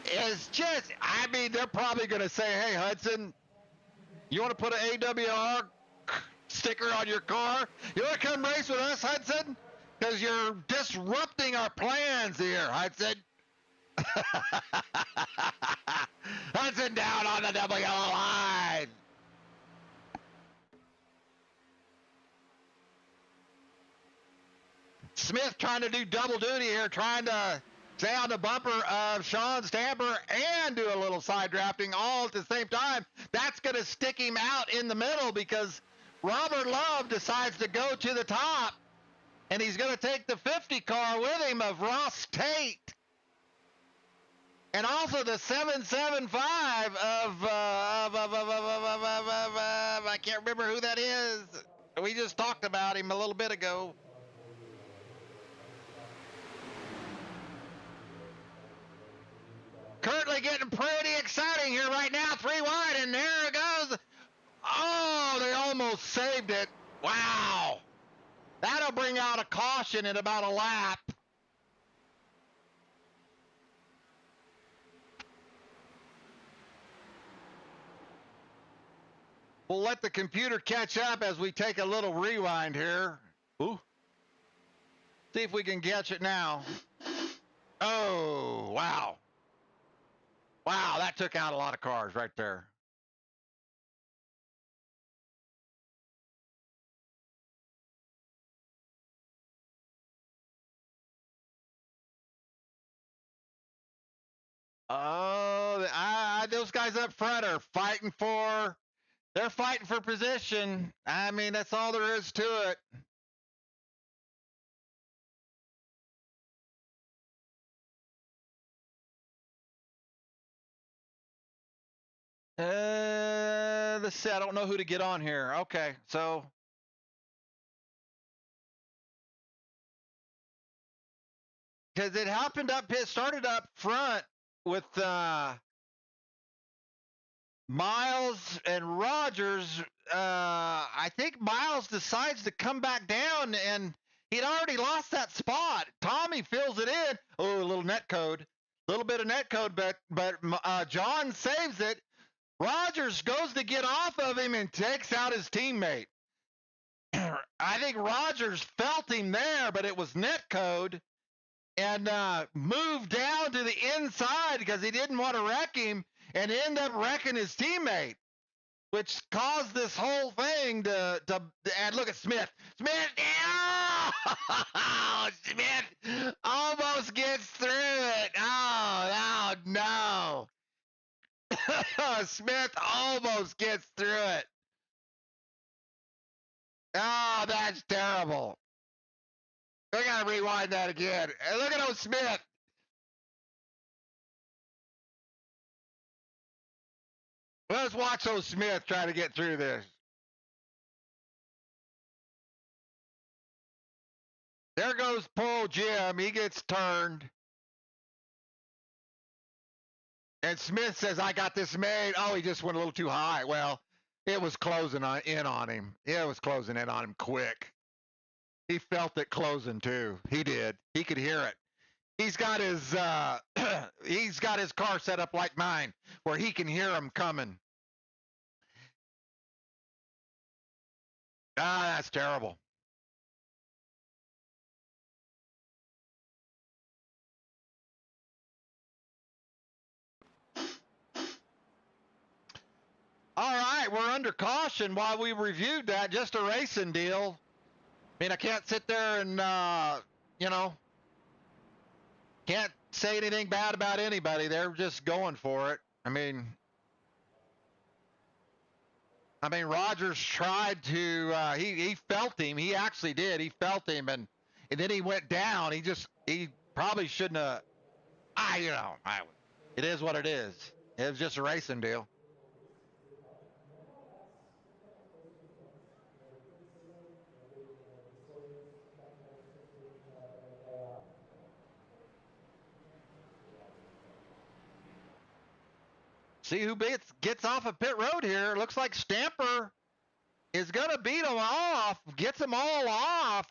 is just, I mean, they're probably going to say, hey, Hudson, you want to put an AWR sticker on your car? You want to come race with us, Hudson? Because you're disrupting our plans here, Hudson. Hudson down on the double yellow line. Smith trying to do double duty here, trying to stay on the bumper of Sean Stamper and do a little side drafting all at the same time. That's going to stick him out in the middle because Robert Love decides to go to the top, and he's going to take the 50 car with him of Ross Tate. And also the 775 of I can't remember who that is. We just talked about him a little bit ago. Currently getting pretty exciting here right now, 3 wide, and there it goes. Oh, they almost saved it. Wow. That'll bring out a caution in about a lap. We'll let the computer catch up as we take a little rewind here. Ooh. See if we can catch it now. Oh, wow. Wow, that took out a lot of cars right there. Oh, those guys up front are they're fighting for position. I mean, that's all there is to it. Let's see. I don't know who to get on here. Okay, so because it started up front with Miles and Rogers. I think Miles decides to come back down, and he'd already lost that spot. Tommy fills it in. Oh, a little net code, a little bit of net code, but John saves it. Rogers goes to get off of him and takes out his teammate. I think Rogers felt him there, but it was net code, and moved down to the inside because he didn't want to wreck him, and end up wrecking his teammate, which caused this whole thing to and look at Smith. Smith, oh, Smith almost gets through it. Oh no. Smith almost gets through it. Oh, that's terrible. We gotta rewind that again. And look at old Smith. Let's watch old Smith try to get through this. There goes poor Jim. He gets turned. And Smith says, I got this made. Oh, he just went a little too high. Well, it was closing in on him. It was closing in on him quick. He felt it closing too. He did. He could hear it. He's got his he's got his car set up like mine, where he can hear him coming. Ah, that's terrible. All right, we're under caution while we reviewed that. Just a racing deal. I mean, I can't sit there and can't say anything bad about anybody. They're just going for it. I mean, Rogers tried to. He felt him. He actually did. He felt him, and then he went down. He probably shouldn't have. It is what it is. It was just a racing deal. See who gets off of pit road here. Looks like Stamper is going to beat them off, gets them all off.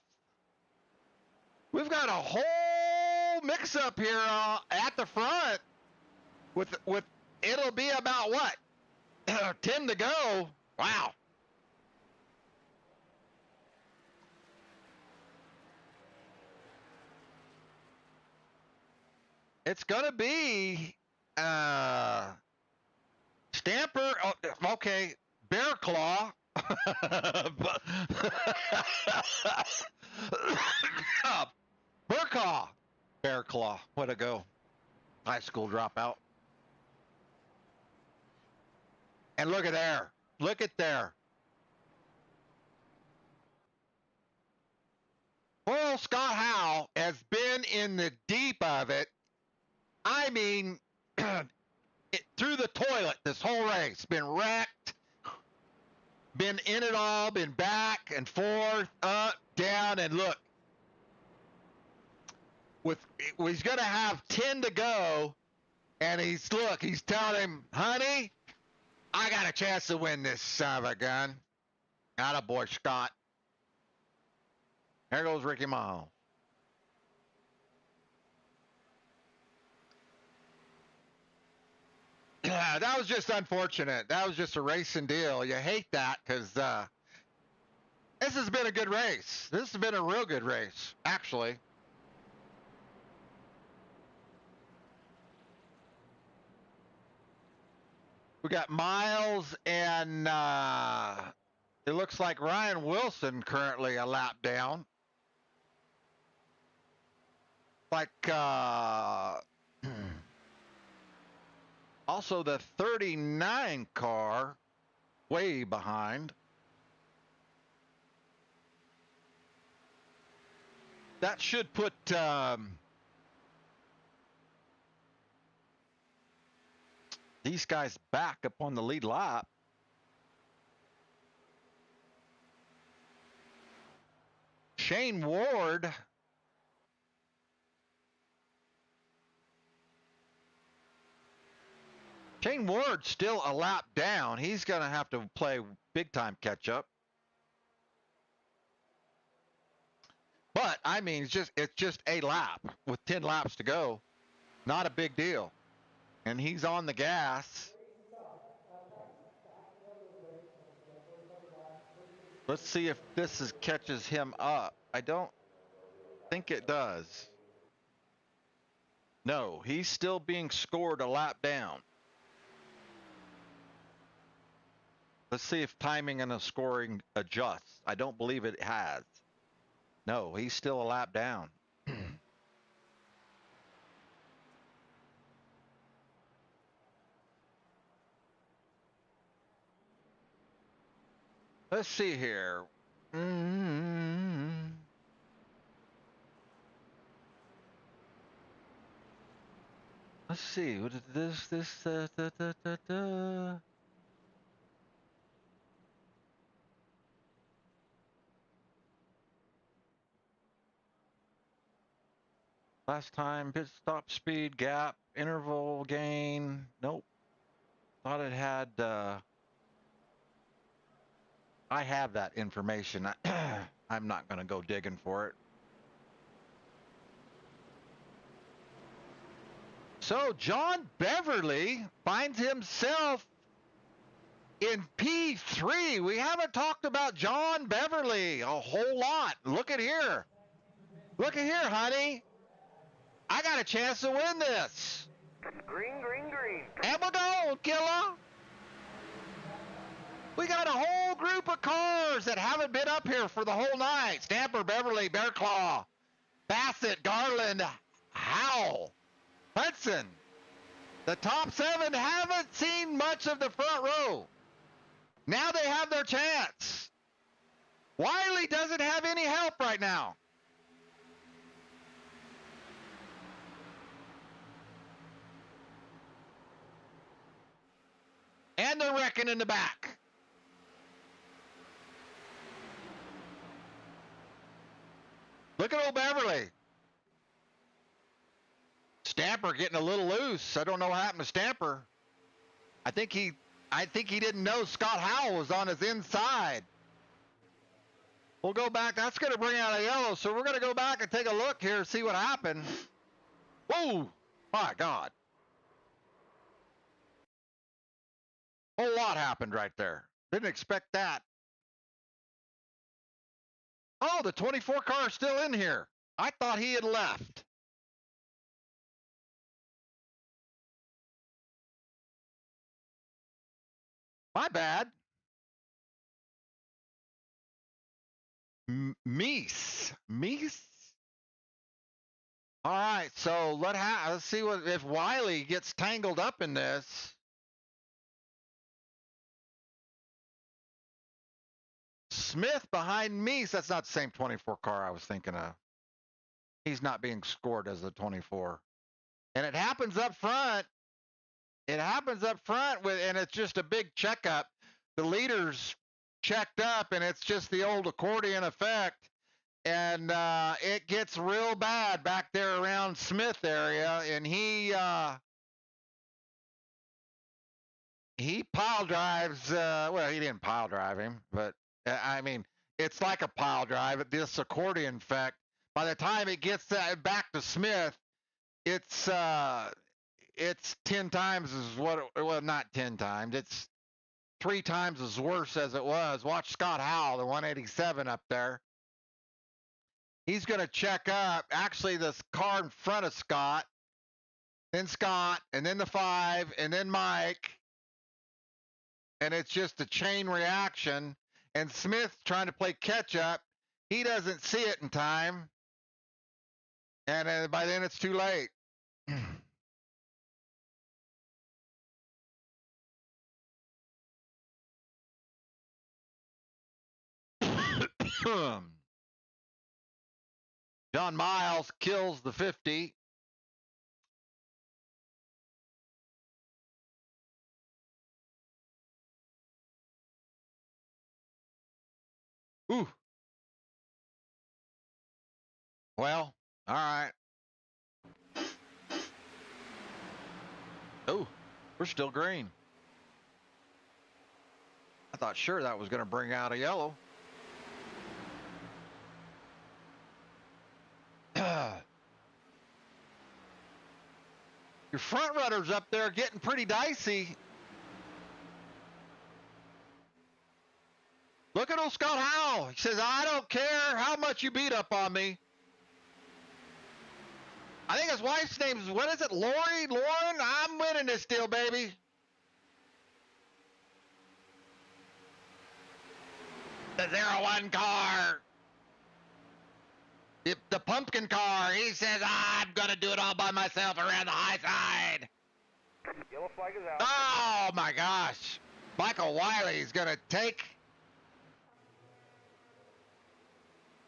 We've got a whole mix-up here at the front. With it'll be about what 10 to go. Wow. It's going to be Stamper. Oh, okay, Bear Claw. Burkaw. Bear Claw. Way to go. High school dropout. And look at there. Look at there. Well, Scott Howe has been in the deep of it. I mean, through the toilet this whole race. Been wrecked. Been in it all. Been back and forth, up, down, and look. He's going to have 10 to go, and he's telling him, honey, I got a chance to win this son of a gun. Attaboy, Scott. There goes Ricky Miles. That was just unfortunate. That was just a racing deal. You hate that because This has been a good race. This has been a real good race, actually. We got Miles and it looks like Ryan Wilson currently a lap down. Like also the 39 car way behind. That should put these guys back up on the lead lap. Shane Ward still a lap down. He's going to have to play big time catch up. But I mean, it's just a lap with 10 laps to go. Not a big deal. And he's on the gas. Let's see if this catches him up. I don't think it does. No, he's still being scored a lap down. Let's see if timing and the scoring adjusts. I don't believe it has. No, he's still a lap down. Let's see here. Let's see. What is this? Last time, pit stop speed, gap, interval gain. Nope. Thought it had, I have that information. I'm not going to go digging for it. So John Beverly finds himself in P3. We haven't talked about John Beverly a whole lot. Look at here. Look at here, honey. I got a chance to win this. Green, green, green. And we're going, killer. We got a whole group of cars that haven't been up here for the whole night. Stamper, Beverly, Bearclaw, Bassett, Garland, Howell, Hudson. The top 7 haven't seen much of the front row. Now they have their chance. Wiley doesn't have any help right now. And they're wrecking in the back. Look at old Beverly. Stamper getting a little loose. I don't know what happened to Stamper. I think he didn't know Scott Howell was on his inside. We'll go back. That's going to bring out a yellow, so we're going to go back and take a look here and see what happened. Whoa! My God. A whole lot happened right there. Didn't expect that. Oh, the 24 car is still in here. I thought he had left. My bad. Meese. All right, so let's see if Wiley gets tangled up in this. Smith behind Meese. That's not the same 24 car I was thinking of. He's not being scored as the 24. And it happens up front. And it's just a big checkup. The leaders checked up, and it's just the old accordion effect. And it gets real bad back there around Smith area, and he pile drives. Well, he didn't pile drive him, but I mean, it's like a pile drive. This accordion effect. By the time it gets back to Smith, it's 10 times as what. Well, not 10 times. 3 times as worse as it was. Watch Scott Howell, the 187 up there. He's going to check up. Actually, this car in front of Scott, then Scott, and then the 5, and then Mike. And it's just a chain reaction. And Smith trying to play catch up. He doesn't see it in time. And by then it's too late. John Miles kills the 50. Ooh. Well, all right. Oh, we're still green. I thought sure that was going to bring out a yellow. Your front runners up there getting pretty dicey. Look at old Scott Howell. He says, I don't care how much you beat up on me. I think his wife's name is, what is it, Lori? Lauren? I'm winning this deal, baby. The 01 car. The pumpkin car. He says, I'm going to do it all by myself around the high side. Yellow flag is out. Oh, my gosh. Michael Wiley's going to take.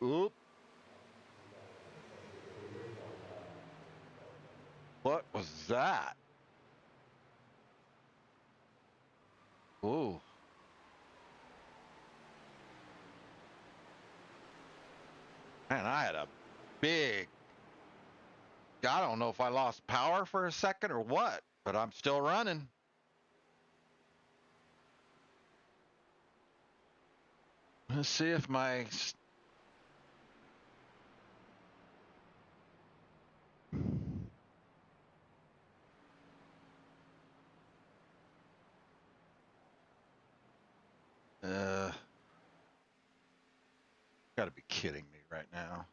Oop. What was that? Ooh. Man, I had a big, I don't know if I lost power for a second or what, but I'm still running. Let's see if my gotta be kidding me right now.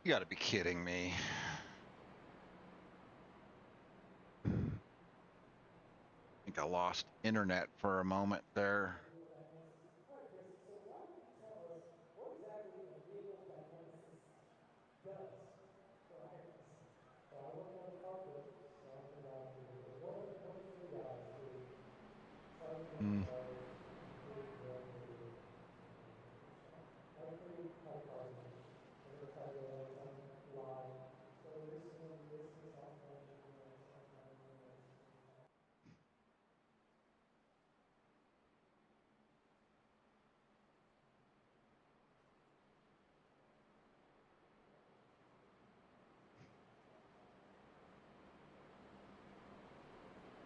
You gotta be kidding me. I think I lost internet for a moment there. Mm.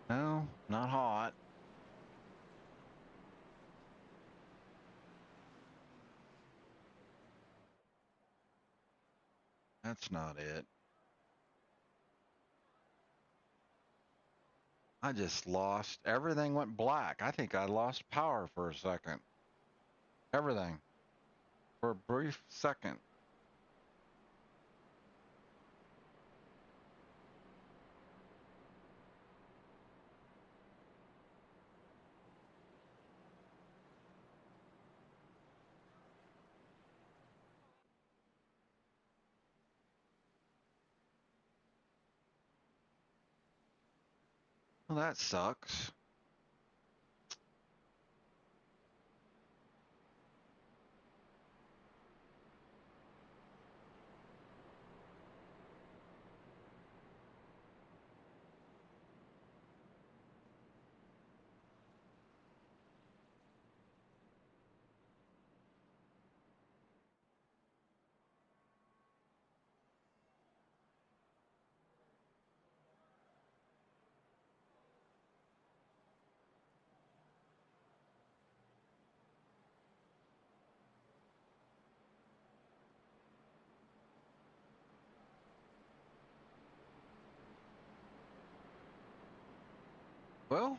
No, not hot. That's not it. I just lost, everything went black. I think I lost power for a second. Everything. For a brief second. Well, that sucks. Well,